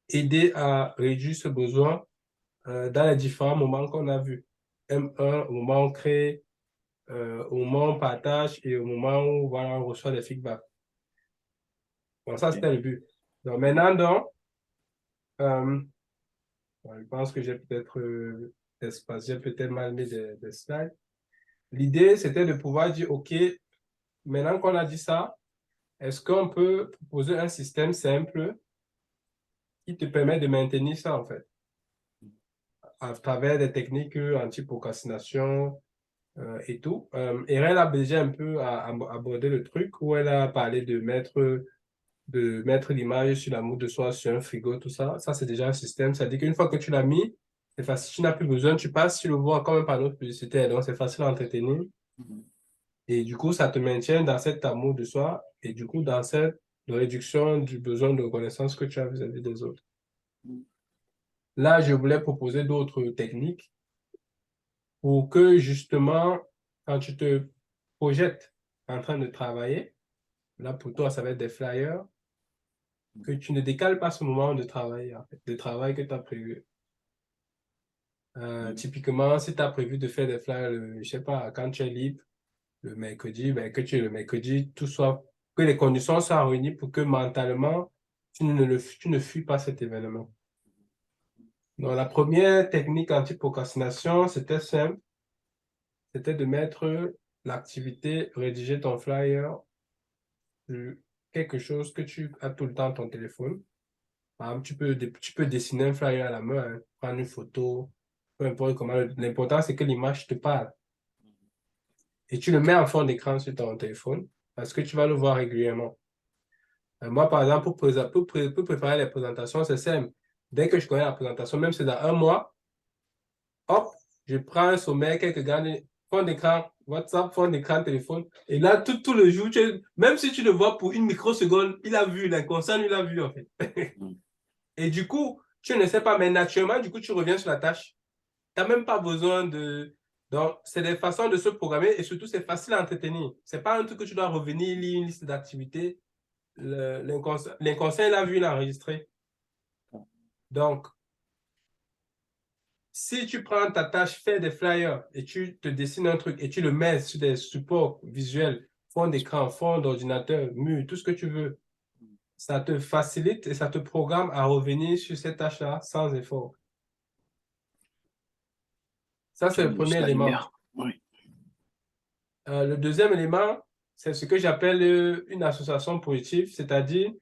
aider à réduire ce besoin dans les différents moments qu'on a vus. M1, au moment où on crée, au moment où on partage et au moment où voilà, on reçoit des feedbacks. Bon, ça, Ok. c'était le but. Donc, maintenant, euh, bon, je pense que j'ai peut-être j'ai peut-être mal mis des slides. L'idée, c'était de pouvoir dire, OK, maintenant qu'on a dit ça, est-ce qu'on peut proposer un système simple qui te permet de maintenir ça, en fait, à travers des techniques anti-procrastination et tout. Erel a déjà un peu abordé le truc où elle a parlé de mettre l'image sur l'amour de soi sur un frigo, tout ça. Ça, c'est déjà un système. Ça dit qu'une fois que tu l'as mis, c'est facile, tu n'as plus besoin, tu passes, tu le vois comme un panneau publicitaire, donc c'est facile à entretenir. Mhm. Et du coup, ça te maintient dans cet amour de soi et du coup, dans cette réduction du besoin de reconnaissance que tu as vis-à-vis des autres. Là, je voulais proposer d'autres techniques pour que justement, quand tu te projettes en train de travailler, là pour toi, ça va être des flyers, que tu ne décales pas ce moment de travail, en fait, de travail que tu as prévu. Mhm. Typiquement, si tu as prévu de faire des flyers, je sais pas, quand tu es libre, le mercredi, ben, que tu le mercredi, tout soit, que les conditions soient réunies pour que mentalement, tu ne fuis pas cet événement. Donc, la première technique anti-procrastination, c'était simple, c'était de mettre l'activité rédiger ton flyer sur quelque chose que tu as tout le temps ton téléphone. Par exemple, tu peux dessiner un flyer à la main, hein, prendre une photo, peu importe comment. L'important, c'est que l'image te parle. Et tu le mets en fond d'écran sur ton téléphone parce que tu vas le voir régulièrement. Moi, par exemple, pour préparer les présentations, c'est simple. Dès que je connais la présentation, même si c'est dans un mois, hop, je prends un sommet, quelques grands fond d'écran, WhatsApp, fond d'écran, téléphone. Et là, tout le jour, même si tu le vois pour une microseconde, il a vu, l'inconscient, il a vu, en fait. Mhm. Et du coup, tu ne sais pas, mais naturellement, du coup, tu reviens sur la tâche. Tu n'as même pas besoin de. Donc, c'est des façons de se programmer et surtout, c'est facile à entretenir. Ce n'est pas un truc que tu dois revenir, lire une liste d'activités. L'inconscient, il a vu, il a enregistré. Donc, si tu prends ta tâche, fais des flyers et tu te dessines un truc et tu le mets sur des supports visuels fond d'écran, fond d'ordinateur, mur, tout ce que tu veux. Ça te facilite et ça te programme à revenir sur cette tâche-là sans effort. Ça, c'est le premier Jusqu'à élément. lumière. Oui. Le deuxième élément, c'est ce que j'appelle une association positive, c'est-à-dire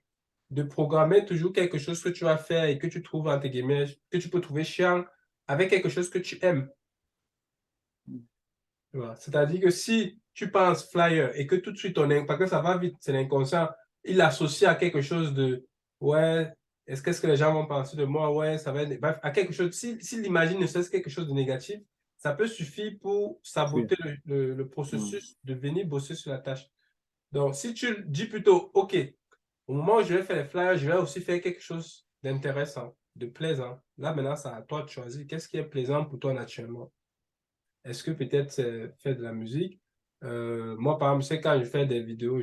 de programmer toujours quelque chose que tu vas faire et que tu trouves, entre guillemets, que tu peux trouver chiant avec quelque chose que tu aimes. Tu vois? C'est-à-dire que si tu penses flyer et que tout de suite, parce que ça va vite, c'est l'inconscient, il l'associe à quelque chose de, ouais, qu'est-ce que les gens vont penser de moi? Ouais, ça va être, bref, à quelque chose, s'il imagine ne serait-ce quelque chose de négatif, ça peut suffire pour Oui. saboter le processus de venir bosser sur la tâche. Donc, si tu dis plutôt, OK, au moment où je vais faire les flyers, je vais aussi faire quelque chose d'intéressant, de plaisant. Là, maintenant, c'est à toi de choisir qu'est-ce qui est plaisant pour toi naturellement. Est-ce que peut-être c'est faire de la musique? Moi, par exemple, c'est quand je fais des vidéos,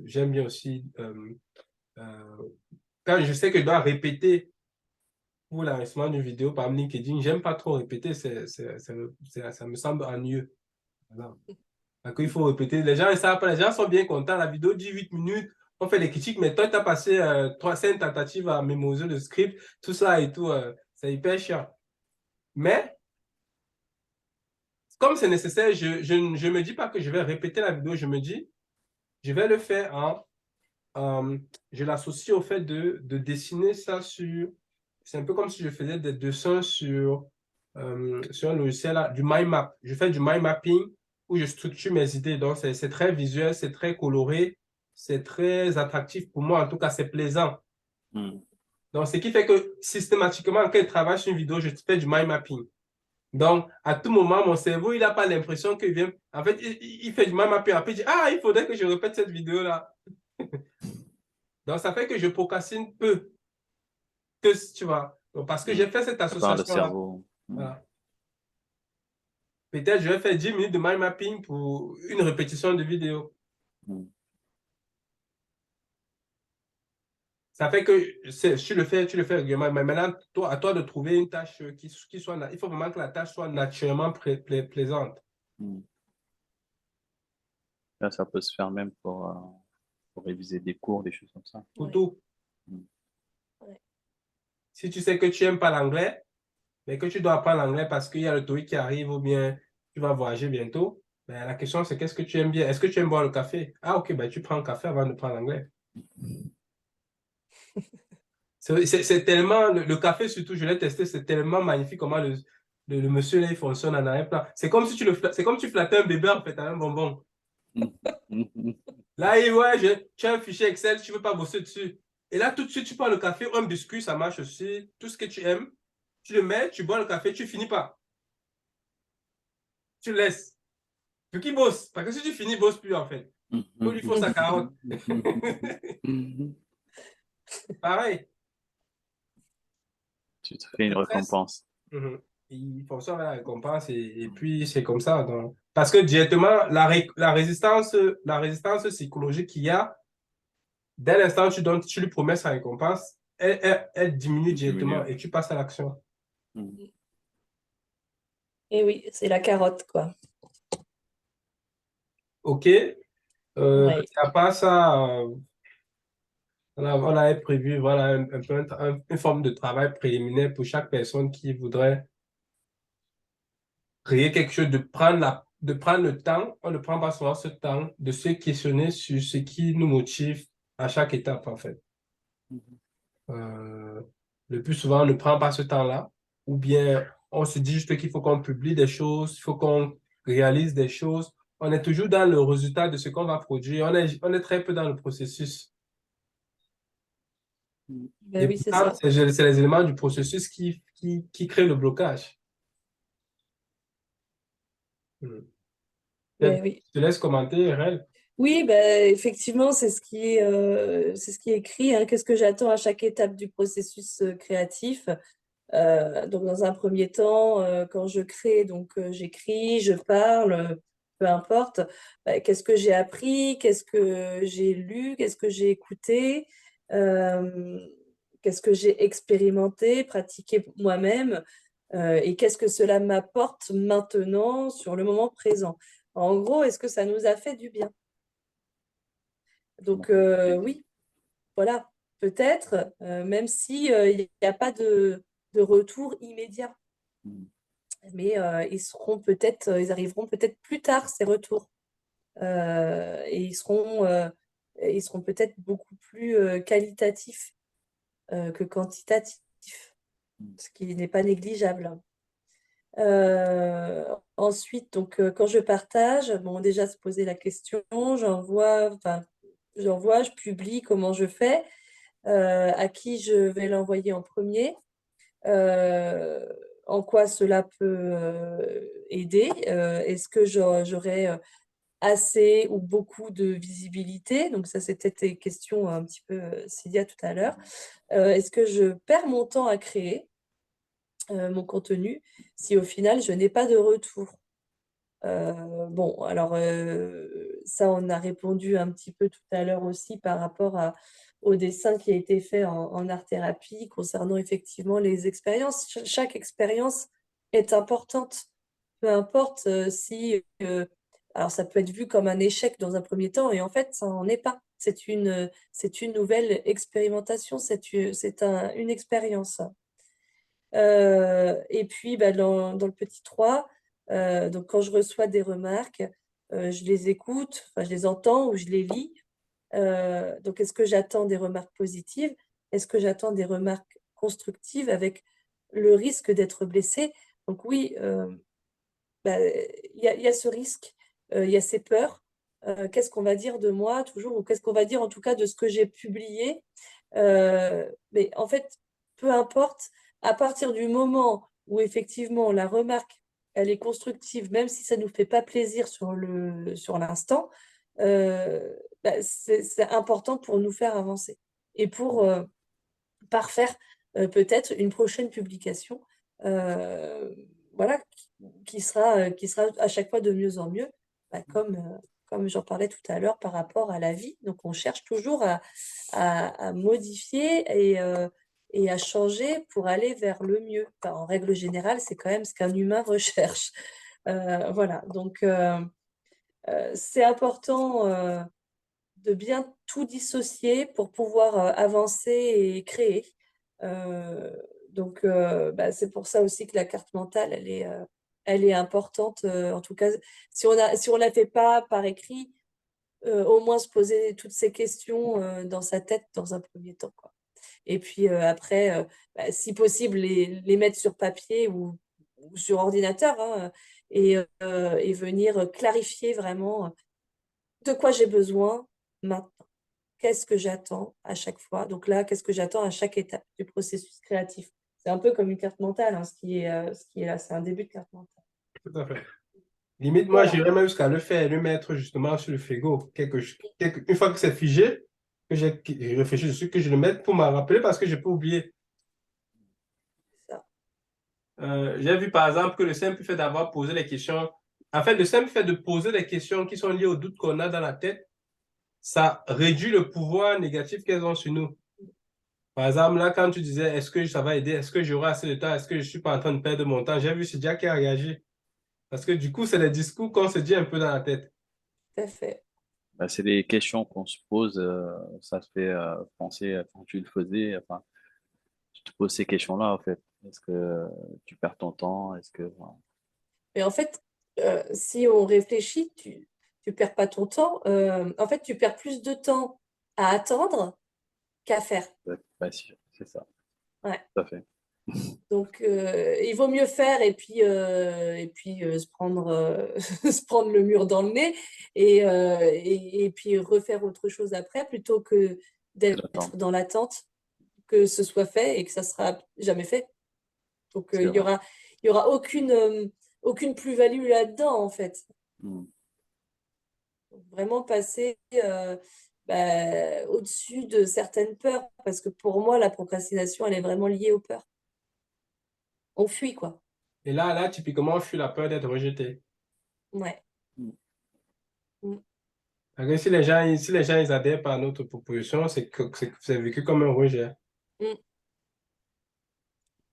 j'aime bien aussi, euh, quand je sais que je dois répéter pour l'enregistrement d'une vidéo, par exemple, LinkedIn, j'aime pas trop répéter, ça me semble ennuyeux. Voilà. Donc, il faut répéter. Les gens, ils savent pas, les gens sont bien contents. La vidéo dit 8 minutes, on fait des critiques, mais toi, tu as passé 5 tentatives à mémoriser le script, tout ça et tout, c'est hyper chiant. Mais, comme c'est nécessaire, je me dis pas que je vais répéter la vidéo, je me dis, je vais le faire je l'associe au fait de dessiner ça sur, c'est un peu comme si je faisais des dessins sur un logiciel du mind map. Je fais du mind mapping où je structure mes idées. Donc, c'est très visuel, c'est très coloré, c'est très attractif pour moi. En tout cas, c'est plaisant. Mm. Donc, ce qui fait que systématiquement, quand je travaille sur une vidéo, je fais du mind mapping. Donc, à tout moment, mon cerveau, il n'a pas l'impression qu'il vient. En fait, il fait du mind mapping. Après, il dit, ah, il faudrait que je répète cette vidéo-là. Donc, ça fait que je procrastine peu, tu vois. Donc, parce que Mm. j'ai fait cette Prépare le association-là. cerveau. Mm. Voilà. Peut-être je vais faire 10 minutes de mind mapping pour une répétition de vidéo. Mm. Ça fait que tu le fais régulièrement. Mais maintenant, toi, à toi de trouver une tâche qui soit. Il faut vraiment que la tâche soit naturellement plaisante. Mm. Là, ça peut se faire même pour réviser des cours, des choses comme ça. Pour Ouais, tout. Mm. ouais. Si tu sais que tu n'aimes pas l'anglais, mais que tu dois apprendre l'anglais parce qu'il y a le TOEIC qui arrive ou bien tu vas voyager bientôt, ben, la question c'est qu'est-ce que tu aimes bien? Est-ce que tu aimes boire le café? Ah, ok, ben, tu prends le café avant de prendre l'anglais. C'est tellement, le café surtout, je l'ai testé, c'est tellement magnifique comment le monsieur là, il fonctionne en arrière-plan. C'est comme si tu flattais un bébé en fait, à un bonbon. Mm. Mm. Là, ouais, tu as un fichier Excel, tu ne veux pas bosser dessus. Et là, tout de suite, tu prends le café, un biscuit, ça marche aussi. Tout ce que tu aimes, tu le mets, tu bois le café, tu finis pas. Tu le laisses. Pour qu'il bosse. Parce que si tu finis, il bosse plus en fait. Il lui faut sa carotte. Pareil. Tu te fais une Le stress. récompense. Mhm. Il fonctionne à la récompense et puis c'est comme ça. Donc. Parce que directement, la résistance psychologique qu'il y a, dès l'instant où tu lui promets sa récompense, elle diminue directement Diminuer. et tu passes à l'action. Mm. Et oui, c'est la carotte, quoi. OK. Ouais. À part ça, on avait prévu voilà, un peu une forme de travail préliminaire pour chaque personne qui voudrait créer quelque chose, de prendre le temps, on ne prend pas souvent ce temps, de se questionner sur ce qui nous motive à chaque étape, en fait. Euh, le plus souvent, on ne prend pas ce temps-là, ou bien on se dit juste qu'il faut qu'on publie des choses, il faut qu'on réalise des choses. On est toujours dans le résultat de ce qu'on va produire. On est très peu dans le processus. Ben Et oui, c'est pourtant, ça. c'est les éléments du processus qui créent le blocage. Hmm. Ben oui. Je te laisse commenter, RL. Oui, ben, effectivement, c'est ce qui est écrit, hein. Qu'est-ce que j'attends à chaque étape du processus créatif? Donc, dans un premier temps, quand je crée, donc j'écris, je parle, peu importe. Qu'est-ce que j'ai appris? Qu'est-ce que j'ai lu? Qu'est-ce que j'ai écouté? Euh, Qu'est-ce que j'ai expérimenté, pratiqué moi-même? Et qu'est-ce que cela m'apporte maintenant sur le moment présent? En gros, est-ce que ça nous a fait du bien? Donc, D'accord. oui, voilà, peut-être, même si il n'y a pas de retour immédiat. Mm. Mais ils arriveront peut-être plus tard, ces retours. Et ils seront peut-être beaucoup plus qualitatifs que quantitatifs, Mm. ce qui n'est pas négligeable. Ensuite, donc, quand je partage, bon, déjà se poser la question, j'envoie, je publie comment je fais, à qui je vais l'envoyer en premier, euh, en quoi cela peut aider, est-ce que j'aurai assez ou beaucoup de visibilité, donc ça c'était tes questions un petit peu, Cydia, tout à l'heure. Est-ce que je perds mon temps à créer mon contenu si au final je n'ai pas de retour? Bon, alors ça, on a répondu un petit peu tout à l'heure aussi par rapport au dessin qui a été fait en art-thérapie concernant effectivement les expériences. Chaque expérience est importante, peu importe si... alors ça peut être vu comme un échec dans un premier temps, et en fait, ça n'en est pas. C'est une nouvelle expérimentation, une expérience. Et puis, bah, dans le petit 3, donc quand je reçois des remarques, je les écoute, enfin, je les entends ou je les lis. Donc, est-ce que j'attends des remarques positives? Est-ce que j'attends des remarques constructives avec le risque d'être blessé? Donc oui, bah, il y a ce risque, il y a ces peurs. Qu'est-ce qu'on va dire de moi toujours, ou qu'est-ce qu'on va dire en tout cas de ce que j'ai publié? Mais en fait, peu importe, à partir du moment où effectivement la remarque, elle est constructive, même si ça ne nous fait pas plaisir sur l'instant, bah, c'est important pour nous faire avancer et pour parfaire peut-être une prochaine publication, euh, voilà, qui sera à chaque fois de mieux en mieux, bah, comme j'en parlais tout à l'heure par rapport à la vie. Donc, on cherche toujours à modifier et à changer pour aller vers le mieux. Enfin, en règle générale, c'est quand même ce qu'un humain recherche. Voilà, donc c'est important de bien tout dissocier pour pouvoir avancer et créer. Euh, donc, bah, c'est pour ça aussi que la carte mentale, elle est importante. En tout cas, si on la fait pas par écrit, au moins se poser toutes ces questions dans sa tête dans un premier temps, quoi. Et puis après, bah, si possible, les mettre sur papier ou sur ordinateur, hein, et venir clarifier vraiment de quoi j'ai besoin maintenant. Qu'est-ce que j'attends à chaque fois? Donc là, qu'est-ce que j'attends à chaque étape du processus créatif? C'est un peu comme une carte mentale, hein, ce qui est là. C'est un début de carte mentale. Tout à fait. Limite, moi, Voilà, j'irais même jusqu'à le faire, le mettre justement sur le frigo. Une fois que c'est figé, que j'ai réfléchi dessus, que je le mette pour m'en rappeler parce que je peux oublier. c'est ça. J'ai vu par exemple que le simple fait d'avoir posé les questions, en fait, le simple fait de poser des questions qui sont liées aux doutes qu'on a dans la tête, ça réduit le pouvoir négatif qu'elles ont sur nous. Par exemple, là, quand tu disais, est-ce que ça va aider? Est-ce que j'aurai assez de temps? Est-ce que je ne suis pas en train de perdre mon temps? J'ai vu Sidia qui a réagi. Parce que du coup, c'est les discours qu'on se dit un peu dans la tête. Tout à fait. Bah, c'est des questions qu'on se pose, ça se fait penser quand tu le faisais, enfin, tu te poses ces questions-là, en fait. Est-ce que tu perds ton temps? Est-ce que, voilà. Mais en fait, si on réfléchit, tu perds pas ton temps. En fait, tu perds plus de temps à attendre qu'à faire. Ouais, c'est ça, Ouais. tout à fait. Donc, il vaut mieux faire et puis se prendre le mur dans le nez et puis refaire autre chose après plutôt que Que d'être d'attendre. dans l'attente que ce soit fait et que ça sera jamais fait. Donc, C'est vrai. il y aura aucune plus-value là-dedans, en fait. Hmm. Donc, vraiment passer au-dessus de certaines peurs parce que pour moi, la procrastination, elle est vraiment liée aux peurs. On fuit, quoi. Et là, typiquement, je suis la peur d'être rejeté. Ouais. Hmm. Mm. Parce que si les gens ils adhèrent par notre proposition, c'est que c'est vécu comme un rejet. Mm.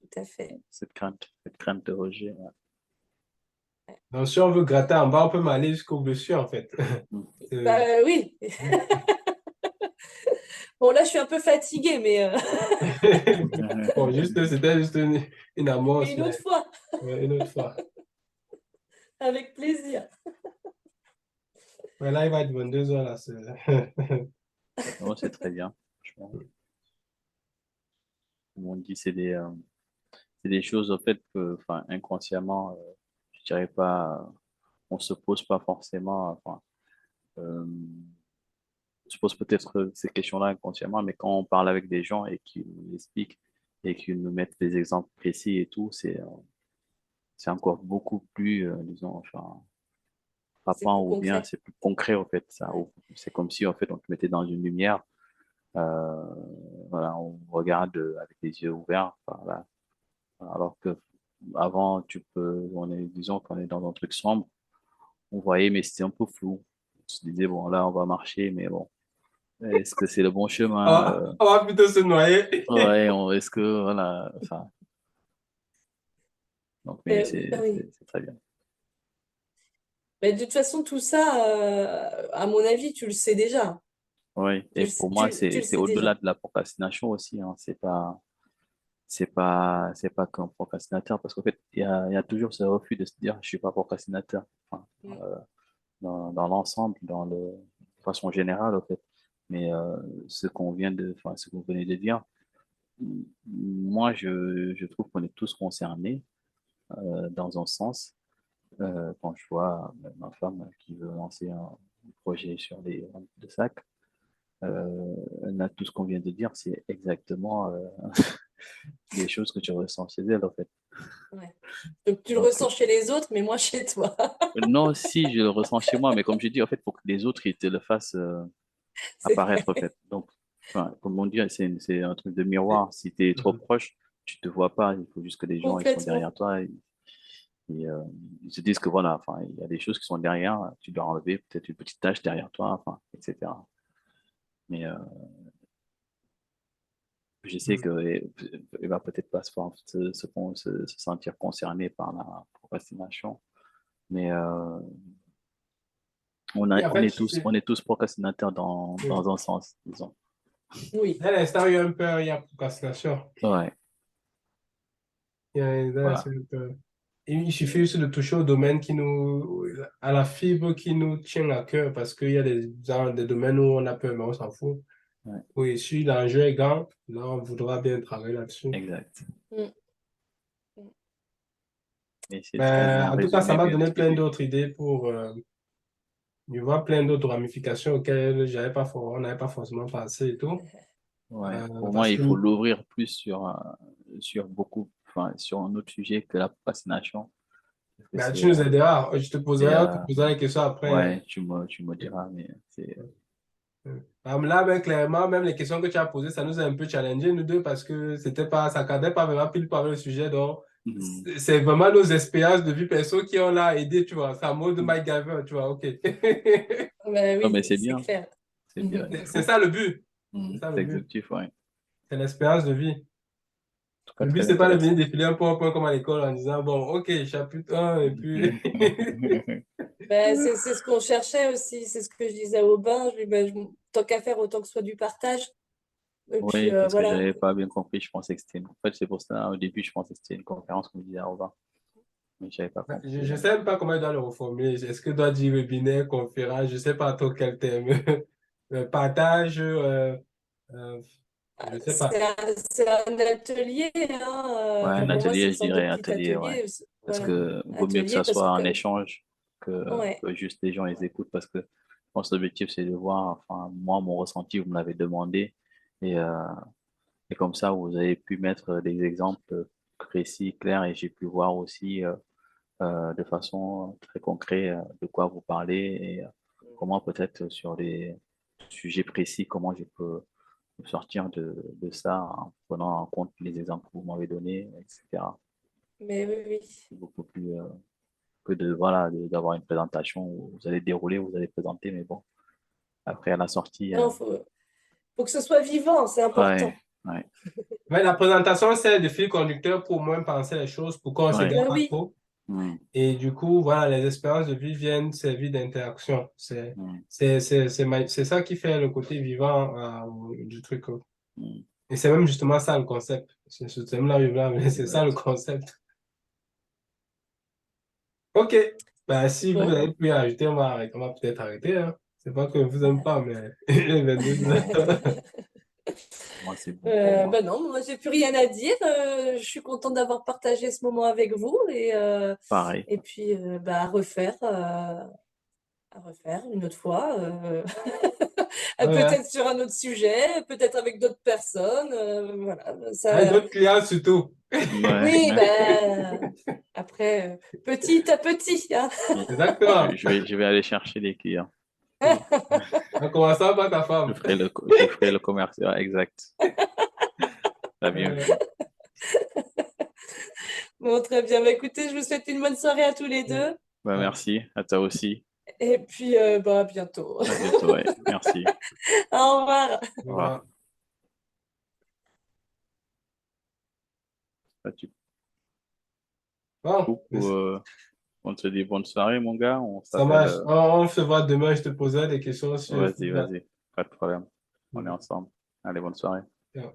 Tout à fait. Cette crainte de rejet. Ouais. Donc, si on veut gratter en bas, on peut m'aller jusqu'au dessus, en fait. Hmm. Euh, Bah oui, Bon, là, je suis un peu fatiguée, mais Bon, c'était juste une amorce, une autre mais fois, une autre fois. avec plaisir. Ouais, là, il va être 22 heures, là. Non, c'est très bien. Franchement, comme on dit, c'est des choses, en fait, que, enfin, inconsciemment, je dirais pas, on se pose pas forcément, enfin, euh, on se pose peut-être ces questions-là inconsciemment, mais quand on parle avec des gens et qu'ils nous expliquent et qu'ils nous mettent des exemples précis et tout, c'est encore beaucoup plus, disons, enfin, C'est frappant plus ou bien concret. c'est plus concret, en fait, ça. Ouais. C'est comme si, en fait, on te mettait dans une lumière, euh, voilà, on regarde avec les yeux ouverts, voilà. Alors que avant, disons qu'on est dans un truc sombre, on voyait, mais c'était un peu flou. On se disait, bon, là, on va marcher, mais bon, est-ce que c'est le bon chemin? On va plutôt se noyer. Ouais, est-ce que, voilà, enfin, donc, mais Bah oui. c'est très bien. Mais de toute façon, tout ça, à mon avis, tu le sais déjà. Oui, et pour moi, Tu le c'est sais au-delà déjà. de la procrastination aussi, hein. C'est pas qu'un procrastinateur, parce qu'en fait, il y a toujours ce refus de se dire, je suis pas procrastinateur. Enfin, Mm. dans l'ensemble, de façon générale, en fait. Mais enfin, ce que vous venez de dire, moi, je trouve qu'on est tous concernés dans un sens. Quand je vois ma femme qui veut lancer un projet sur les ventes de sacs, là, tout ce qu'on vient de dire, c'est exactement les choses que tu ressens chez elle, en fait. Ouais. Donc, tu le Donc, ressens chez les autres, mais moi chez toi. non, si je le ressens chez moi, mais comme je dis, en fait, pour que les autres, ils te le fassent C'est apparaître, en vrai. fait. Donc, enfin, comme on dit, c'est un truc de miroir. Si tu es trop proche, tu te vois pas. Il faut juste que les gens, ils sont Complètement. derrière toi ils se disent que voilà, enfin, il y a des choses qui sont derrière, tu dois enlever peut-être une petite tâche derrière toi, enfin, etc. Mais je sais que il va peut-être pas se sentir concerné par la procrastination, mais Et en fait, on est tous procrastinateurs oui. dans un sens, disons. Oui. Dès l'instant où il y a un peur, il y a procrastination. Ouais, Dès voilà, l'instant où il y a peur. Il suffit juste de toucher au domaine à la fibre qui nous tient à cœur, parce qu'il y a des domaines où on a peur, mais on s'en fout. ouais, Oui, si l'enjeu est grand, là, on voudra bien travailler là-dessus. exact. Mm. Mm. Et c'est très Mais bien en tout cas, ça résumé, m'a bien donné plein expliqué. d'autres idées je vois plein d'autres ramifications auxquelles on n'avait pas forcément pensé et tout. Ouais, pour moi, Parce il que faut l'ouvrir plus sur beaucoup, enfin, sur un autre sujet que la procrastination. Parce que ben, tu nous aideras. c'est, Je te poserai la question après. ouais, tu me diras, mais c'est, Là, ben, clairement, même les questions que tu as posées, ça nous a un peu challengé, nous deux, parce que ça cadrait pas vraiment pile par le sujet. Donc, Mhm. c'est vraiment nos expériences de vie perso qui ont là aidé, tu vois. C'est un mode de Mhm. MacGyver, tu vois. OK. Ben Non, mais oui, c'est c'est bien, clair. c'est bien, il C'est faut. ça le but. C'est Mhm. ça le C'est but. exécutif, ouais. En C'est l'expérience de vie. tout cas, Le but, très c'est pas de venir intéressant. défiler un point comme à l'école en disant, bon, OK, chapitre 1, et puis. Ben, c'est ce qu'on cherchait aussi. C'est ce que je disais à Aubin. Je lui dis, ben, tant qu'à faire, autant que ce soit du partage. Et puis, Oui, parce que voilà. j'avais pas bien compris, je pensais que en fait, c'est pour ça, au début, je pensais que c'était une conférence qu'on disait au revoir, mais j'avais pas Je compris. ne sais même pas comment il doit le reformuler. Est-ce que doit dire webinaire, conférence, je ne sais pas trop quel terme. Partage, je ne sais pas. C'est un atelier, hein, Ouais, un pour moi, c'est atelier, une je sorte de dirais petit atelier, ouais. atelier. Parce Voilà, que vaut mieux que atelier ça parce soit un que, échange ouais, que juste les gens les écoutent parce que je pense que l'objectif c'est de voir, enfin, moi, mon ressenti, vous me l'avez demandé et, euh, et comme ça, vous avez pu mettre des exemples précis, clairs et j'ai pu voir aussi de façon très concrète de quoi vous parlez et comment peut-être sur des sujets précis, comment je peux sortir de ça en prenant en compte les exemples que vous m'avez donnés, etc. mais oui, oui. C'est beaucoup plus que voilà, d'avoir une présentation où vous allez dérouler, vous allez présenter, mais bon, après à la sortie, Non, faut que ce soit vivant, c'est ouais, important. ouais, Mais la présentation, c'est le fil conducteur pour moins penser les choses, pour qu'on ne ouais, s'égare Ben pas oui, trop. Mm, Et du coup, voilà, les expériences de vie viennent servir d'interaction. mm, C'est ça qui fait le côté vivant du truc. mm. Et c'est même justement ça le concept. C'est même là où je veux en venir, c'est ça le Exact. concept. Ok. Ben, si vous Bon. n'avez plus à ajouter, on va peut-être arrêter. Hein. C'est pas que je vous aime pas, mais il est 22 heures. Moi, c'est bon pour moi. Ben non, moi j'ai plus rien à dire. Je suis contente d'avoir partagé ce moment avec vous Pareil. et puis bah, à refaire une autre fois. Ouais. Peut-être sur un autre sujet, peut-être avec d'autres personnes. Voilà, Avec ça. d'autres clients surtout. Ouais, Oui, ouais. ben après, petit à petit, hein. Exactement. Je vais aller chercher des clients. En commençant par ta femme. Je ferai le commercial, exact. T'as bien Euh, vu. Bon, très bien. Bah, écoutez, je vous souhaite une bonne soirée à tous les deux. Bah, ouais. merci. À toi aussi. Et puis, bah, à bientôt. À bientôt. Ouais. Merci. Au revoir. Au revoir. Voilà. Bah, du Bon, coup, on te dit bonne soirée, mon gars. On ça s'appelle. marche. On se voit demain. Je te poserai des questions sur le Vas-y, feedback. vas-y. Pas de problème. On est ensemble. Allez, bonne soirée. Ouais.